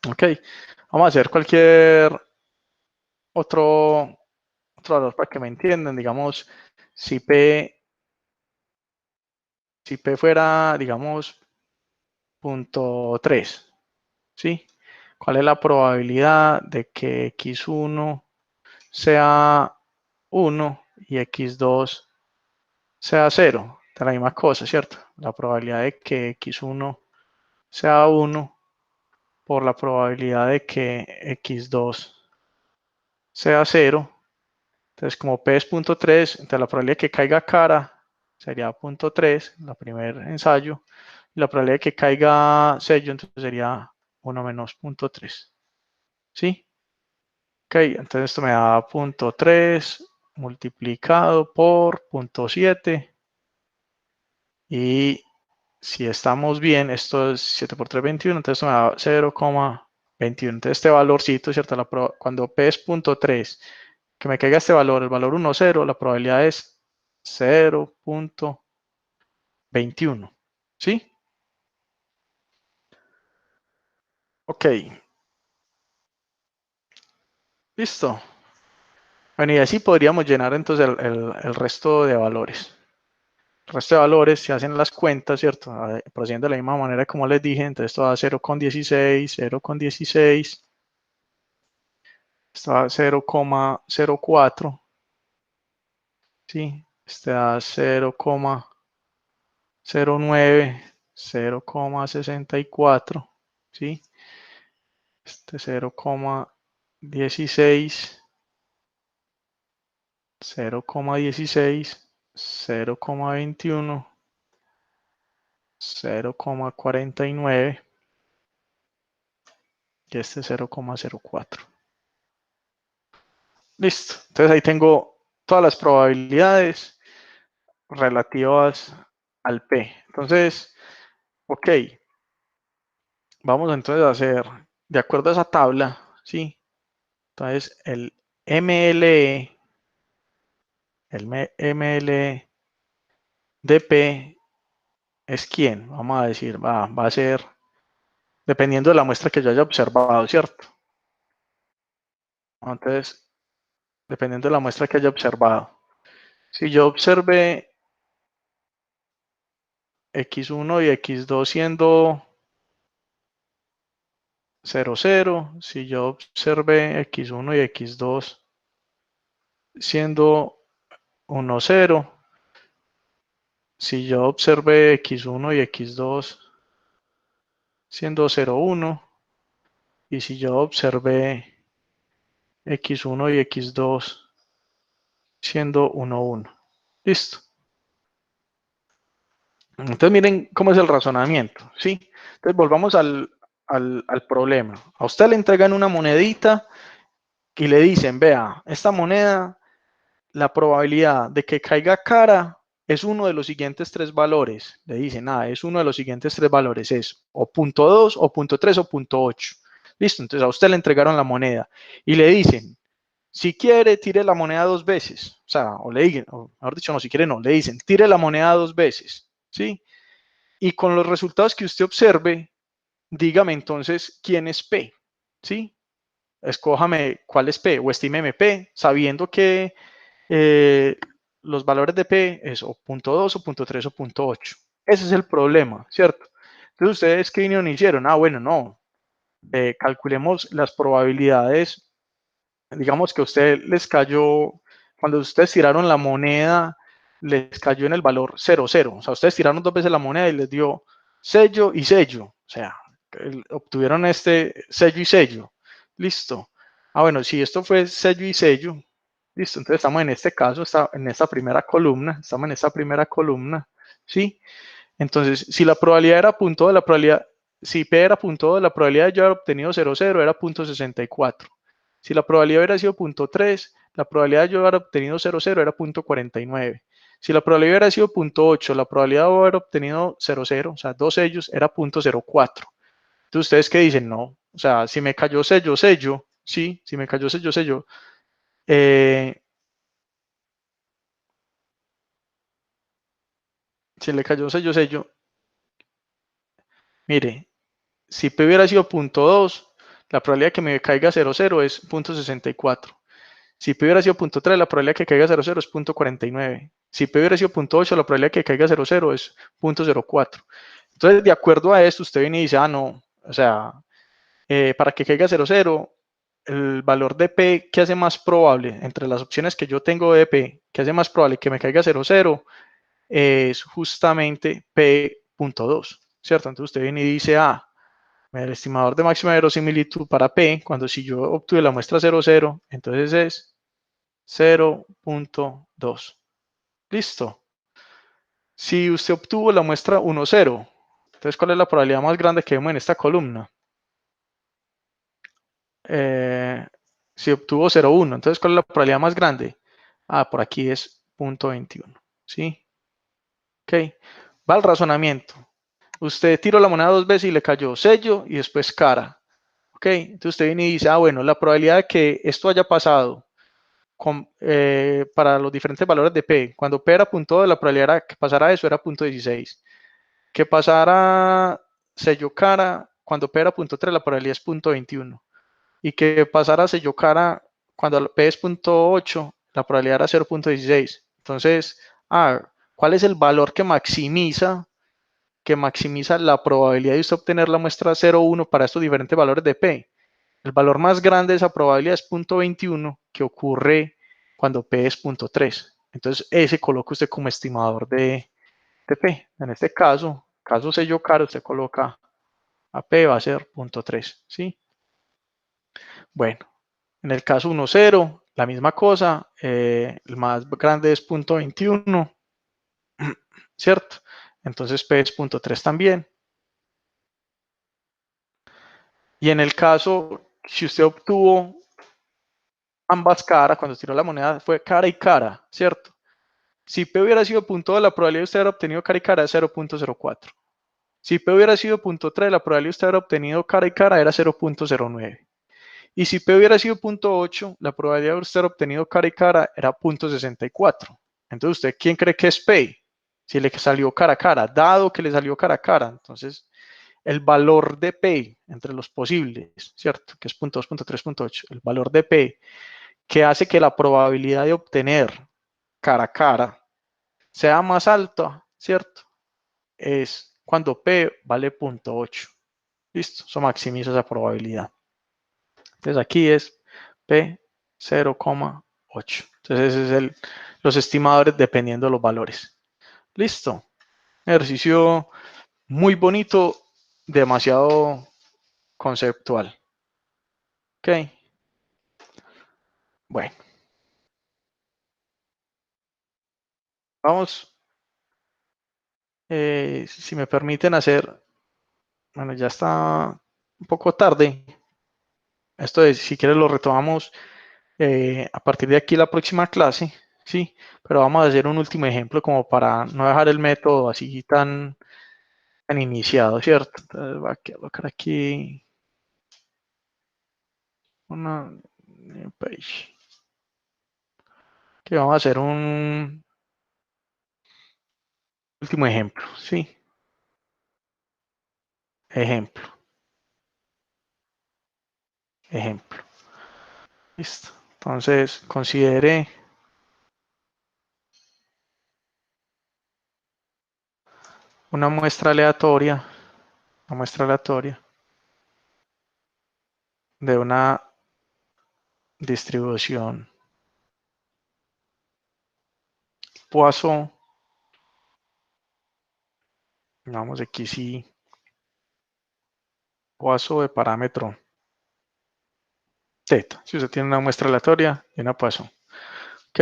Ok. Vamos a hacer cualquier otro valor para que me entiendan. Digamos, si P fuera, digamos, 0.3, ¿sí? ¿Cuál es la probabilidad de que x1 sea 1 y x2 sea 0? De la misma cosa, ¿cierto? La probabilidad de que x1 sea 1 por la probabilidad de que x2 sea 0. Entonces, como P es 0.3, entonces la probabilidad de que caiga cara sería 0.3, el primer ensayo. Y la probabilidad de que caiga sello, entonces sería 1 menos 0.3. ¿Sí? Ok, entonces esto me da 0.3 multiplicado por 0.7. Y si estamos bien, esto es 7 por 3, 21, entonces esto me da 0,21. Entonces este valorcito, ¿cierto? Cuando P es 0.3, que me caiga este valor, el valor 1, 0, la probabilidad es 0.21. ¿Sí? Ok. Listo. Bueno, y así podríamos llenar entonces el resto de valores. El resto de valores se hacen las cuentas, ¿cierto? Procediendo de la misma manera como les dije. Entonces esto da 0,16, 0,16. Esto da 0,04. ¿Sí? Este da 0,09, 0,64. ¿Sí? Este 0,16, 0,16, 0,21, 0,49 y este 0,04. Listo. Entonces ahí tengo todas las probabilidades relativas al P. Entonces, ok. Vamos entonces a hacer, de acuerdo a esa tabla, ¿sí? Entonces el MLE de P es quién, vamos a decir, va a ser dependiendo de la muestra que yo haya observado, ¿cierto? Entonces, dependiendo de la muestra que haya observado. Si yo observé x1 y x2 siendo 0, 0, si yo observé x1 y x2 siendo 1, 0, si yo observé x1 y x2 siendo 0, 1, y si yo observé x1 y x2 siendo 1, 1. Listo. Entonces miren cómo es el razonamiento, ¿sí? Entonces volvamos al problema. A usted le entregan una monedita y le dicen, vea, esta moneda, la probabilidad de que caiga cara es uno de los siguientes tres valores. Le dicen, es uno de los siguientes tres valores, es o 0.2, o 0.3 o 0.8. Listo, entonces a usted le entregaron la moneda y le dicen, si quiere, tire la moneda 2 veces. O sea, o le dicen, o mejor dicho, no, si quiere no, le dicen, tire la moneda 2 veces, ¿sí? Y con los resultados que usted observe, dígame entonces quién es P, ¿sí? Escójame cuál es P o estímeme P, sabiendo que los valores de P es o 0.2 o 0.3 o 0.8. Ese es el problema, ¿cierto? Entonces ustedes, ¿qué vinieron y hicieron? Bueno, no. calculemos las probabilidades. Digamos que a usted les cayó, cuando ustedes tiraron la moneda, les cayó en el valor 0,0. O sea, ustedes tiraron 2 veces la moneda y les dio sello y sello. O sea, obtuvieron este sello y sello. Listo. Ah, bueno, si esto fue sello y sello, listo. Entonces estamos en este caso, en esta primera columna. Estamos en esta primera columna. ¿Sí? Entonces, si la probabilidad era punto de la probabilidad, si P era punto de la probabilidad de yo haber obtenido 0,0 era 0,64. Si la probabilidad hubiera sido 0,3, la probabilidad de yo haber obtenido 0,0 era 0,49. Si la probabilidad hubiera sido 0,8, la probabilidad de haber obtenido 0,0, o sea, 2 sellos, era 0,04. Entonces, ¿ustedes qué dicen? No. O sea, si me cayó sello, sello, sí, si me cayó sello, sello. Si le cayó sello, sello. Mire, si P hubiera sido 0,2, la probabilidad de que me caiga 0,0 es 0,64. Si P hubiera sido 0,3, la probabilidad de que caiga 0,0 es 0,49. Si P hubiera sido 0,8, la probabilidad de que caiga 0,0 es 0,04. Entonces, de acuerdo a esto, usted viene y dice, ah, no, o sea, para que caiga 0,0, el valor de P que hace más probable, entre las opciones que yo tengo de P, que hace más probable que me caiga 0,0, es justamente P,2, ¿cierto? Entonces usted viene y dice, ah, el estimador de máxima verosimilitud para P, cuando si yo obtuve la muestra 0,0, entonces es 0,2. Listo. Si usted obtuvo la muestra 1,0, entonces ¿cuál es la probabilidad más grande que vemos en esta columna? Si obtuvo 0,1, entonces ¿cuál es la probabilidad más grande? Ah, por aquí es 0,21. ¿Sí? Ok. Va al razonamiento. Usted tiró la moneda 2 veces y le cayó sello y después cara. Ok. Entonces usted viene y dice, ah, bueno, la probabilidad de que esto haya pasado para los diferentes valores de P. Cuando P era punto, la probabilidad era que pasara eso era 0,16. Que pasara sello cara, cuando P era 0,3, la probabilidad es 0,21. Y que pasara sello cara, cuando P es 0,8, la probabilidad era 0,16. Entonces, ¿cuál es el valor que maximiza la probabilidad de usted obtener la muestra 0,1 para estos diferentes valores de P? El valor más grande de esa probabilidad es 0,21, que ocurre cuando P es 0,3. Entonces, ese coloca usted como estimador de P. En este caso sello caro, usted coloca a P va a ser 0,3. ¿Sí? Bueno, en el caso 1,0, la misma cosa. El más grande es 0,21, ¿cierto? Entonces P es 0,3 también. Y en el caso, si usted obtuvo ambas caras, cuando tiró la moneda, fue cara y cara, ¿cierto? Si P hubiera sido punto 2, la probabilidad de usted haber obtenido cara y cara es 0,04. Si P hubiera sido punto 3, la probabilidad de usted haber obtenido cara y cara era 0,09. Y si P hubiera sido punto 8, la probabilidad de usted haber obtenido cara y cara era 0,64. Entonces, ¿usted quién cree que es P? Si le salió cara a cara, dado que le salió cara a cara, entonces el valor de P entre los posibles, ¿cierto? Que es 0,2, 0,3, 0,8, el valor de P que hace que la probabilidad de obtener cara a cara sea más alta, ¿cierto? Es cuando P vale 0,8. Listo, eso maximiza esa probabilidad. Entonces aquí es P 0,8. Entonces ese es los estimadores dependiendo de los valores. Listo. Ejercicio muy bonito, demasiado conceptual. Ok. Bueno, vamos. Si me permiten hacer, bueno, ya está un poco tarde. Esto es, si quieres lo retomamos a partir de aquí la próxima clase, ¿sí? Pero vamos a hacer un último ejemplo como para no dejar el método así tan iniciado, ¿cierto? Entonces voy a colocar aquí una new page. Que vamos a hacer un último ejemplo, ¿sí? Ejemplo, ejemplo. Listo. Entonces, considere una muestra aleatoria, de una distribución Poisson, vamos x y Poisson de parámetro θ. Si usted tiene una muestra aleatoria y una Poisson. Ok.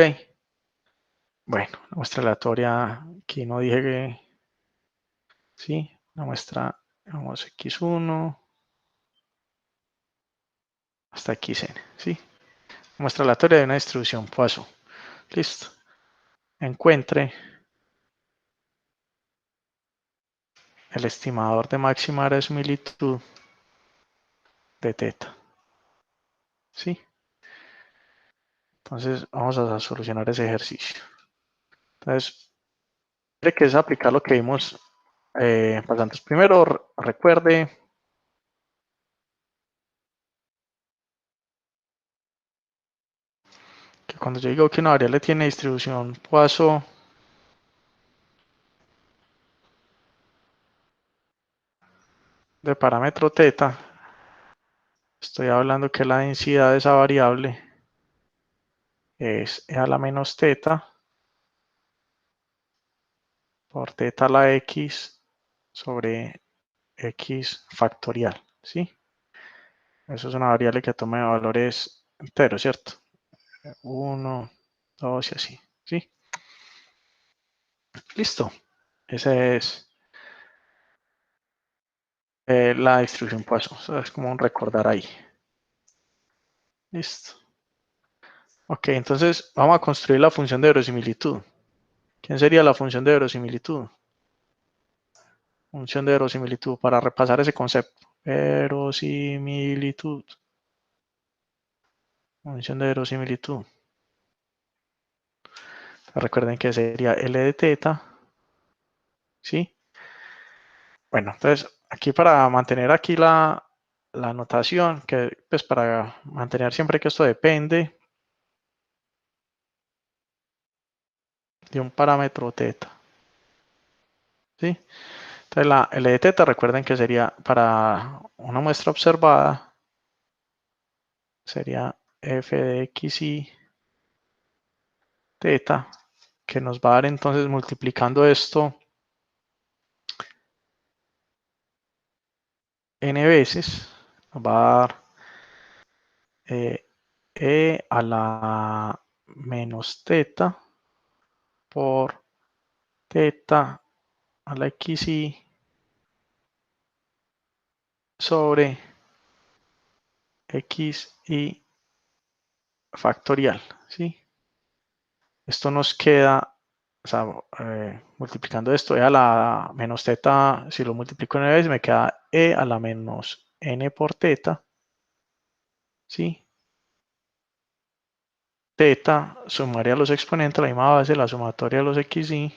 Bueno, la muestra aleatoria, aquí no dije que, sí, la muestra, vamos, x1 hasta xn, ¿sí? Muestra aleatoria de una distribución Poisson. Listo. Encuentre el estimador de máxima verosimilitud de θ. ¿Sí? Entonces vamos a solucionar ese ejercicio. Entonces, que es aplicar lo que vimos antes. Primero, recuerde que cuando yo digo que una variable tiene distribución Poisson, de parámetro θ, estoy hablando que la densidad de esa variable es e a la menos θ por θ a la x sobre x factorial, ¿sí? Eso es una variable que toma valores enteros, ¿cierto? 1, 2 y así, ¿sí? Listo. Esa es la distribución Poisson. Eso es como un recordar ahí. Listo. Ok, entonces vamos a construir la función de verosimilitud. ¿Quién sería la función de verosimilitud? Función de verosimilitud, para repasar ese concepto. Verosimilitud. Función de verosimilitud. Recuerden que sería L de θ. ¿Sí? Bueno, entonces aquí para mantener aquí la notación, que pues para mantener siempre que esto depende de un parámetro θ. ¿Sí? Entonces la L de θ, recuerden que sería para una muestra observada, sería f de x y θ, que nos va a dar entonces multiplicando esto n veces, nos va a dar e a la menos θ por θ a la xy sobre xy factorial, ¿sí? Esto nos queda, o sea, multiplicando esto, e a la menos θ, si lo multiplico n veces, me queda e a la menos n por θ, ¿sí? Θ sumaría los exponentes a la misma base, la sumatoria de los xy,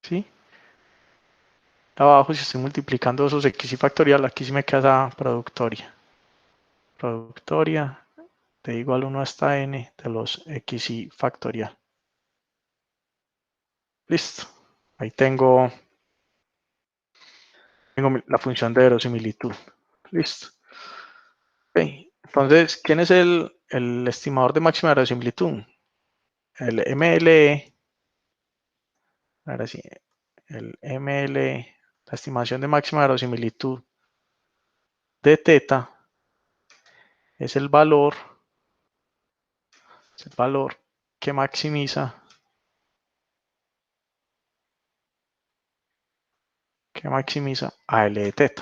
¿sí? Abajo, si estoy multiplicando esos xy factorial, aquí sí me queda productoria. Productoria de igual 1 hasta n de los xy factorial. Listo. Ahí tengo la función de verosimilitud. Listo. Okay. Entonces, ¿quién es el estimador de máxima verosimilitud? El MLE. Ahora sí, el MLE, la estimación de máxima verosimilitud de θ es el valor que maximiza a L de θ.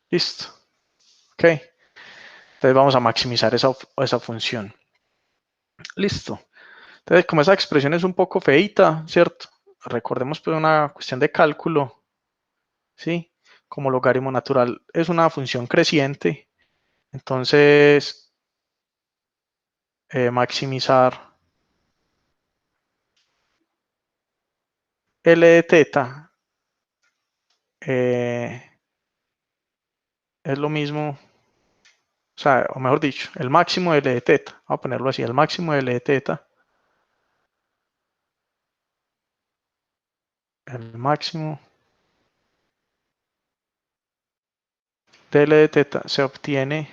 Listo. Ok. Entonces vamos a maximizar esa función. Listo. Entonces, como esa expresión es un poco feita, ¿cierto? Recordemos pues una cuestión de cálculo, ¿sí? Como logaritmo natural es una función creciente, entonces maximizar L de θ es lo mismo, o sea, o mejor dicho, el máximo de L de θ, vamos a ponerlo así, el máximo de L de θ, el máximo de L de teta se obtiene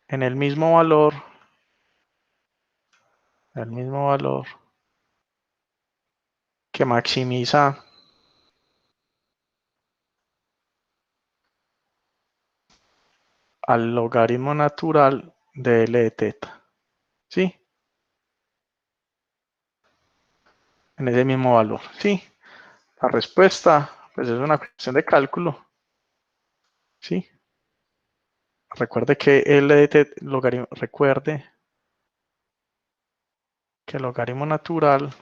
en el mismo valor que maximiza al logaritmo natural de L de teta, ¿sí? En ese mismo valor, ¿sí? La respuesta, pues es una cuestión de cálculo, ¿sí? Recuerde que recuerde que el logaritmo natural,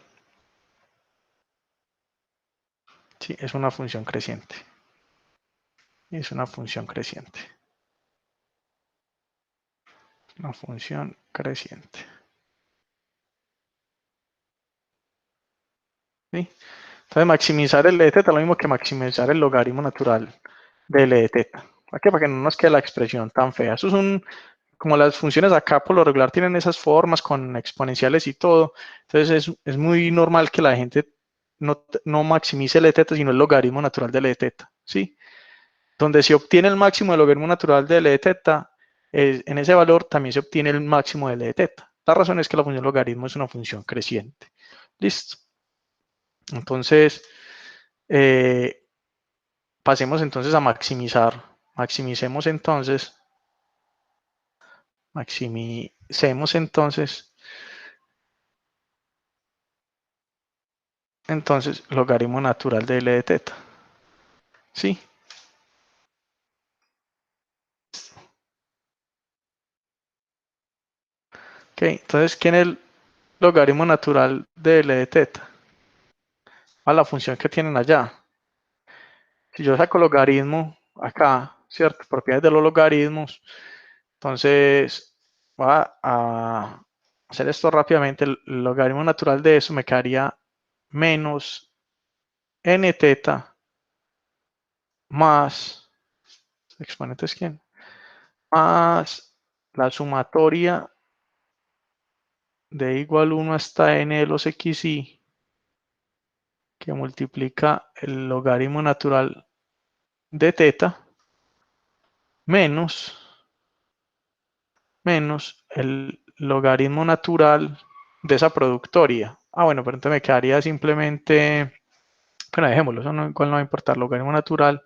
sí, es una función creciente. Es una función creciente. Una función creciente. ¿Sí? Entonces, maximizar el L de teta es lo mismo que maximizar el logaritmo natural de L de teta. ¿Para qué? Para que no nos quede la expresión tan fea. Eso es como las funciones acá por lo regular tienen esas formas con exponenciales y todo. Entonces, es muy normal que la gente no maximice L de teta, sino el logaritmo natural de L de teta. ¿Sí? Donde se obtiene el máximo del logaritmo natural de L de teta, en ese valor también se obtiene el máximo de L de teta. La razón es que la función logaritmo es una función creciente. Listo. Entonces, pasemos entonces a maximizar. Maximicemos entonces logaritmo natural de L de teta. ¿Sí? Ok, entonces, ¿quién es el logaritmo natural de L de teta? A la función que tienen allá. Si yo saco logaritmo acá, ¿cierto? Propiedades de los logaritmos. Entonces, voy a hacer esto rápidamente. El logaritmo natural de eso me quedaría menos n teta más, ¿exponente es quién? Más la sumatoria de igual 1 hasta n de los xy, que multiplica el logaritmo natural de teta, menos el logaritmo natural de esa productoria. Bueno, pero entonces me quedaría simplemente, bueno, dejémoslo, eso no, igual no va a importar, logaritmo natural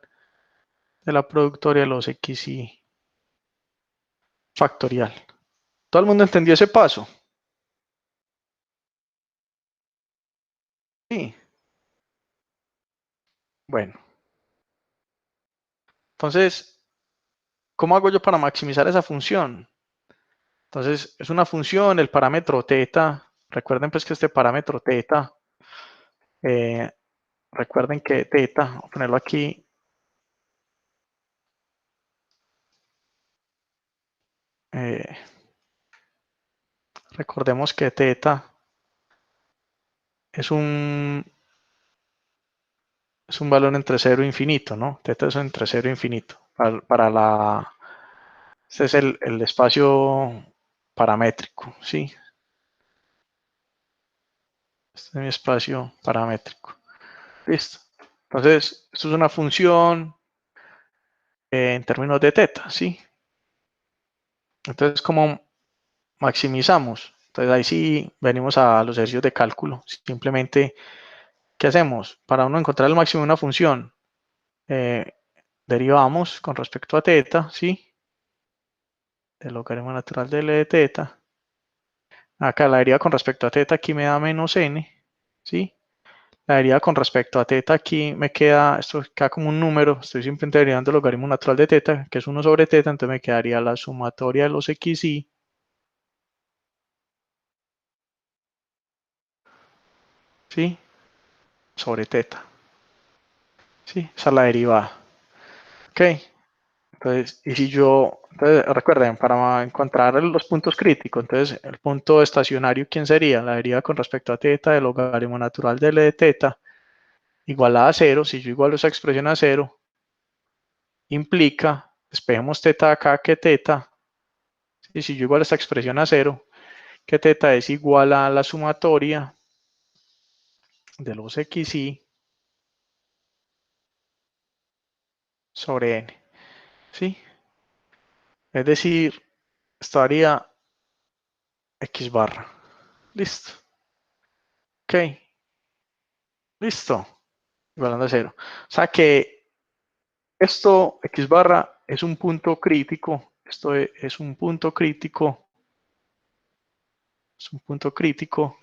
de la productoria de los xy factorial. ¿Todo el mundo entendió ese paso? Sí. Bueno. Entonces, ¿cómo hago yo para maximizar esa función? Entonces, es una función, el parámetro teta. Recuerden pues que este parámetro teta, recuerden que teta, voy a ponerlo aquí, recordemos que teta es un valor entre 0 e infinito, ¿no? Teta es entre 0 e infinito. Este es el espacio paramétrico, ¿sí? Este es mi espacio paramétrico. Listo. Entonces, esto es una función en términos de teta, ¿sí? Entonces, ¿cómo maximizamos? Entonces, ahí sí venimos a los ejercicios de cálculo. Simplemente, ¿qué hacemos? Para uno encontrar el máximo de una función, derivamos con respecto a teta, ¿sí? El logaritmo natural de L de teta. Acá la deriva con respecto a teta aquí me da menos n, ¿sí? La deriva con respecto a teta aquí me queda, esto queda como un número, estoy simplemente derivando el logaritmo natural de teta, que es 1 sobre teta, entonces me quedaría la sumatoria de los xy, ¿sí? Sobre teta, ¿sí? Esa es la derivada, ¿ok? Entonces, entonces recuerden, para encontrar los puntos críticos, entonces el punto estacionario, ¿quién sería? La deriva con respecto a teta del logaritmo natural de L de teta, igualada a 0, si yo igualo esa expresión a 0, implica, despejemos teta acá, que teta, y si yo igual esta expresión a 0, que teta es igual a la sumatoria de los xy sobre n, ¿sí? Es decir, estaría x barra. Listo. Ok. Listo. Igualando a 0. O sea que esto, x barra, es un punto crítico. Esto es un punto crítico. Es un punto crítico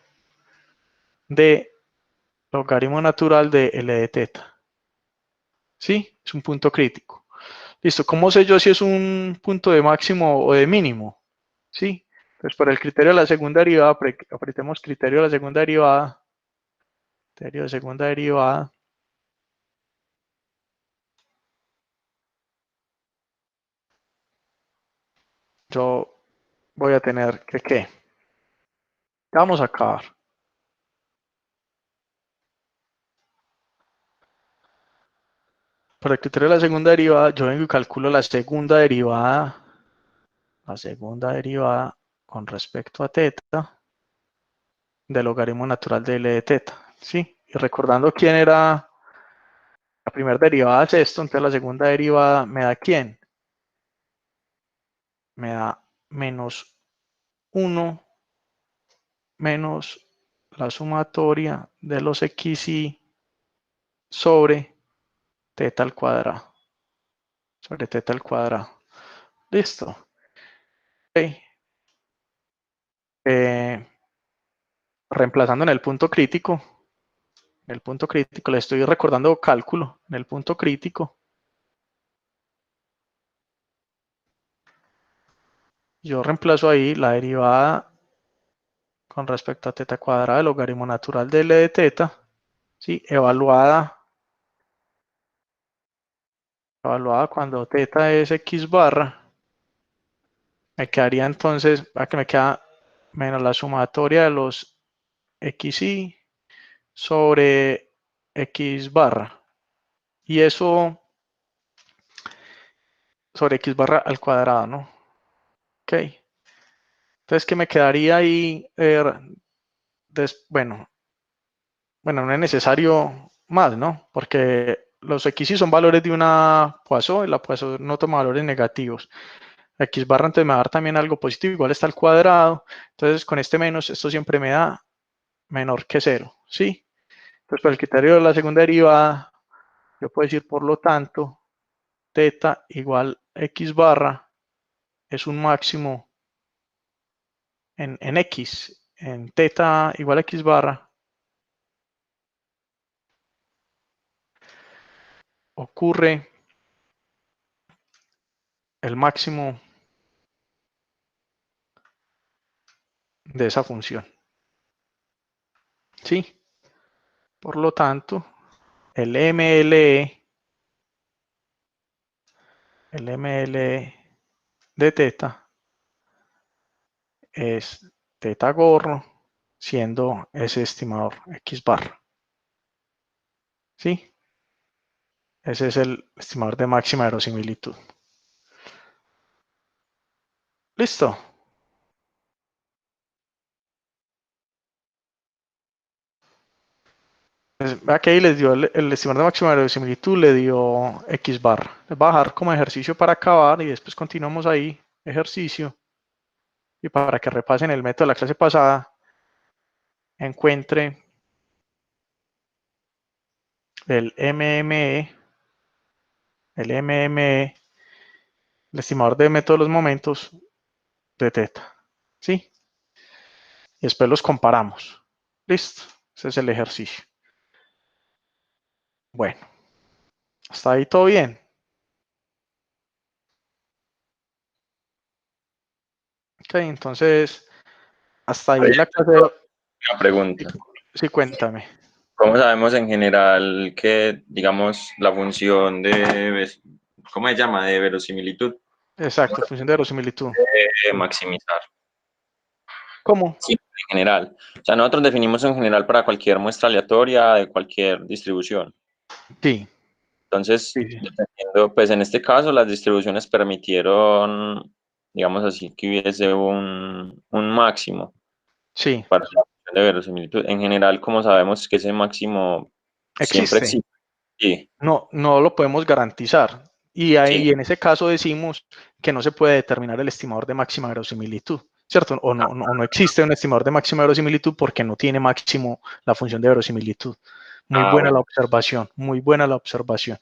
de logaritmo natural de L de teta. ¿Sí? Es un punto crítico. Listo. ¿Cómo sé yo si es un punto de máximo o de mínimo? ¿Sí? Pues por el criterio de la segunda derivada, apretemos criterio de la segunda derivada. Criterio de segunda derivada. Yo voy a tener que, ¿qué? Vamos a acabar. Por el criterio de la segunda derivada, yo vengo y calculo la segunda derivada con respecto a teta del logaritmo natural de L de teta, ¿sí? Y recordando quién era la primera derivada es esto, entonces la segunda derivada me da ¿quién? Me da menos 1 menos la sumatoria de los xy sobre teta al cuadrado. Sobre teta al cuadrado. Listo. Okay. Reemplazando en el punto crítico. En el punto crítico, le estoy recordando cálculo. En el punto crítico. Yo reemplazo ahí la derivada con respecto a teta cuadrada del logaritmo natural de L de teta. ¿Sí? Evaluada cuando teta es x barra. Me quedaría entonces, aquí me queda menos la sumatoria de los xy sobre x barra. Y eso sobre x barra al cuadrado, ¿no? Ok. Entonces, ¿qué me quedaría ahí? Bueno, no es necesario más, ¿no? Porque los xy son valores de una Poisson y la Poisson no toma valores negativos. X barra entonces me va a dar también algo positivo, igual está al cuadrado. Entonces, con este menos, esto siempre me da menor que 0, ¿sí? Entonces, por el criterio de la segunda derivada, yo puedo decir, por lo tanto, teta igual x barra es un máximo en x, en teta igual a x barra, ocurre el máximo de esa función. ¿Sí? Por lo tanto, el MLE de teta es teta gorro, siendo ese estimador x barra. ¿Sí? Ese es el estimador de máxima verosimilitud. ¿Listo? Vea que ahí les dio el estimador de máxima verosimilitud, le dio x barra. Les voy a dejar como ejercicio para acabar y después continuamos ahí, ejercicio. Y para que repasen el método de la clase pasada, encuentre el MME, el estimador de método de los momentos de teta. ¿Sí? Y después los comparamos. Listo. Ese es el ejercicio. Bueno, hasta ahí todo bien. Ok, entonces, hasta ahí la clase. Una pregunta. Sí, cuéntame. ¿Cómo sabemos en general que, digamos, la función de, ¿cómo se llama? De verosimilitud, Exacto, función de verosimilitud. maximizar? ¿Cómo? Sí, en general. O sea, nosotros definimos en general para cualquier muestra aleatoria de cualquier distribución. Sí. Entonces, Sí, sí. dependiendo, pues en este caso las distribuciones permitieron, digamos así, que hubiese un máximo Sí, para la función de verosimilitud. En general, como sabemos que ese máximo siempre existe. existe, sí, No lo podemos garantizar. Y ahí sí. en ese caso decimos que no se puede determinar el estimador de máxima verosimilitud, ¿cierto? O no existe un estimador de máxima verosimilitud porque no tiene máximo la función de verosimilitud. Muy buena la Bueno, observación, muy buena la observación.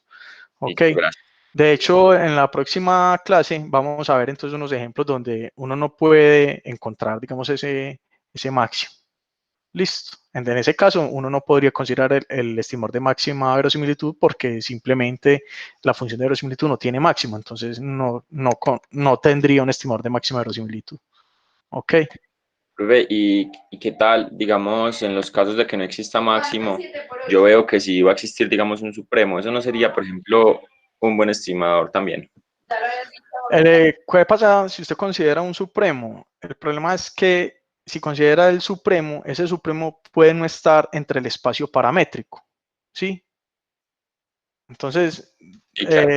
Ok. listo, gracias. De hecho, en la próxima clase vamos a ver entonces unos ejemplos donde uno no puede encontrar, digamos, ese máximo. Listo. En ese caso, uno no podría considerar el estimador de máxima verosimilitud porque simplemente la función de verosimilitud no tiene máximo, entonces no tendría un estimador de máxima verosimilitud. ¿Ok? Profe, ¿y qué tal, digamos, en los casos de que no exista máximo, yo veo que si va a existir, digamos, un supremo, eso no sería, por ejemplo, un buen estimador también? ¿Qué pasa si usted considera un supremo? El problema es que si considera el supremo, ese supremo puede no estar entre el espacio paramétrico, ¿sí? Entonces, Sí, claro.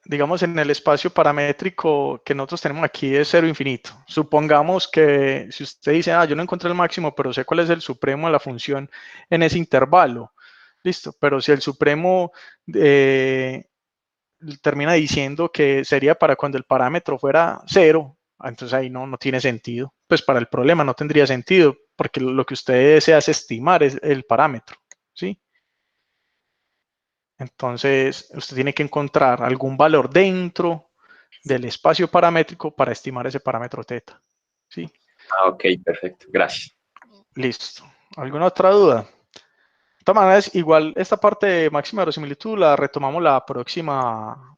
digamos, en el espacio paramétrico que nosotros tenemos aquí es cero infinito. Supongamos que si usted dice, yo no encontré el máximo, pero sé cuál es el supremo de la función en ese intervalo. Listo, pero si el supremo termina diciendo que sería para cuando el parámetro fuera cero, entonces ahí no tiene sentido. Pues para el problema no tendría sentido, porque lo que usted desea es estimar es el parámetro, ¿sí? Entonces, usted tiene que encontrar algún valor dentro del espacio paramétrico para estimar ese parámetro teta. ¿Sí? Ah, ok, perfecto, gracias. Listo. ¿Alguna otra duda? De todas maneras, igual esta parte de máxima verosimilitud la retomamos la próxima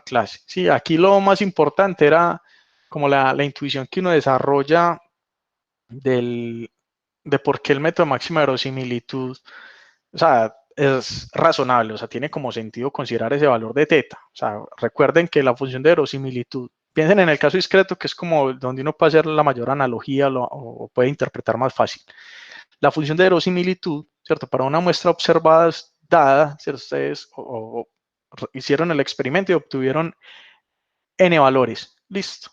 clase. Sí, aquí lo más importante era como la intuición que uno desarrolla de por qué el método de máxima verosimilitud, o sea, es razonable, o sea, tiene como sentido considerar ese valor de teta. O sea, recuerden que la función de verosimilitud, piensen en el caso discreto, que es como donde uno puede hacer la mayor analogía o puede interpretar más fácil. La función de verosimilitud, ¿cierto? Para una muestra observada dada, ¿cierto? Ustedes hicieron el experimento y obtuvieron n valores. Listo.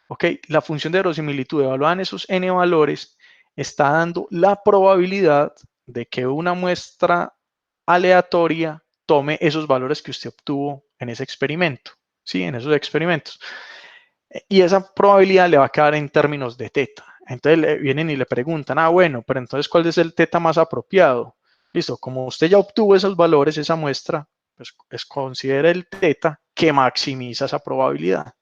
¿Ok? La función de verosimilitud evaluada en esos n valores está dando la probabilidad de que una muestra aleatoria tome esos valores que usted obtuvo en ese experimento, ¿sí? En esos experimentos. Y esa probabilidad le va a quedar en términos de teta. Entonces le vienen y le preguntan, bueno, pero entonces, ¿cuál es el teta más apropiado? Listo, como usted ya obtuvo esos valores, esa muestra, pues considere el teta que maximiza esa probabilidad,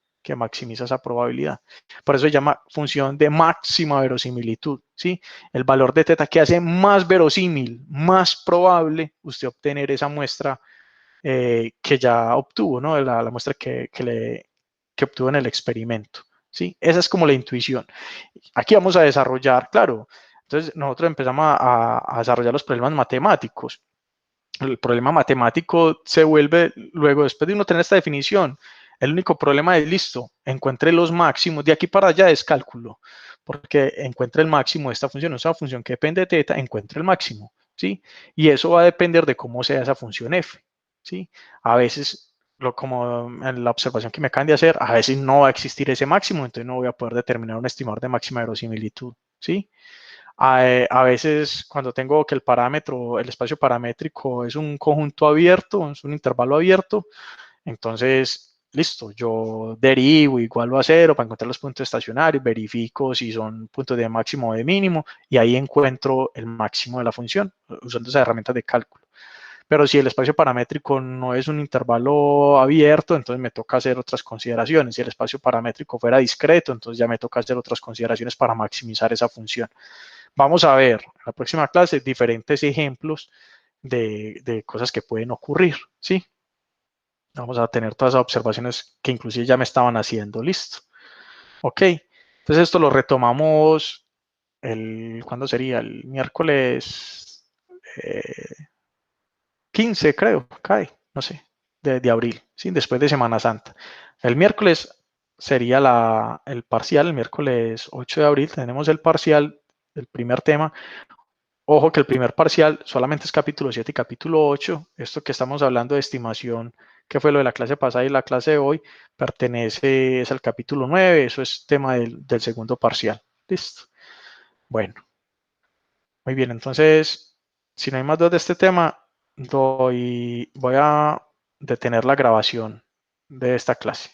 Por eso se llama función de máxima verosimilitud, ¿sí? El valor de teta que hace más verosímil, más probable usted obtener esa muestra que ya obtuvo, ¿no? La muestra que obtuvo en el experimento, ¿sí? Esa es como la intuición. Aquí vamos a desarrollar, claro, entonces nosotros empezamos a desarrollar los problemas matemáticos. El problema matemático se vuelve, luego, después de uno tener esta definición, el único problema es, listo, encuentre los máximos, de aquí para allá es cálculo, porque encuentre el máximo de esta función, esa función que depende de teta, encuentre el máximo, ¿sí? Y eso va a depender de cómo sea esa función f, ¿sí? A veces, como en la observación que me acaban de hacer, a veces no va a existir ese máximo, entonces no voy a poder determinar un estimador de máxima verosimilitud, ¿sí? A veces cuando tengo que el parámetro, el espacio paramétrico es un conjunto abierto, es un intervalo abierto, entonces, listo, yo derivo, igualo a cero para encontrar los puntos estacionarios, verifico si son puntos de máximo o de mínimo y ahí encuentro el máximo de la función usando esas herramientas de cálculo. Pero si el espacio paramétrico no es un intervalo abierto, entonces me toca hacer otras consideraciones. Si el espacio paramétrico fuera discreto, entonces ya me toca hacer otras consideraciones para maximizar esa función. Vamos a ver en la próxima clase diferentes ejemplos de cosas que pueden ocurrir, ¿sí? Vamos a tener todas esas observaciones que inclusive ya me estaban haciendo, listo. Ok, entonces esto lo retomamos ¿cuándo sería? El miércoles 15, creo, cae, no sé, de abril, ¿sí? Después de Semana Santa. El miércoles sería el parcial, el miércoles 8 de abril tenemos el parcial, el primer tema. Ojo que el primer parcial solamente es capítulo 7 y capítulo 8. Esto que estamos hablando de estimación, que fue lo de la clase pasada y la clase de hoy, pertenece es al capítulo 9. Eso es tema del segundo parcial. Listo. Bueno, muy bien. Entonces, si no hay más dudas de este tema, voy a detener la grabación de esta clase.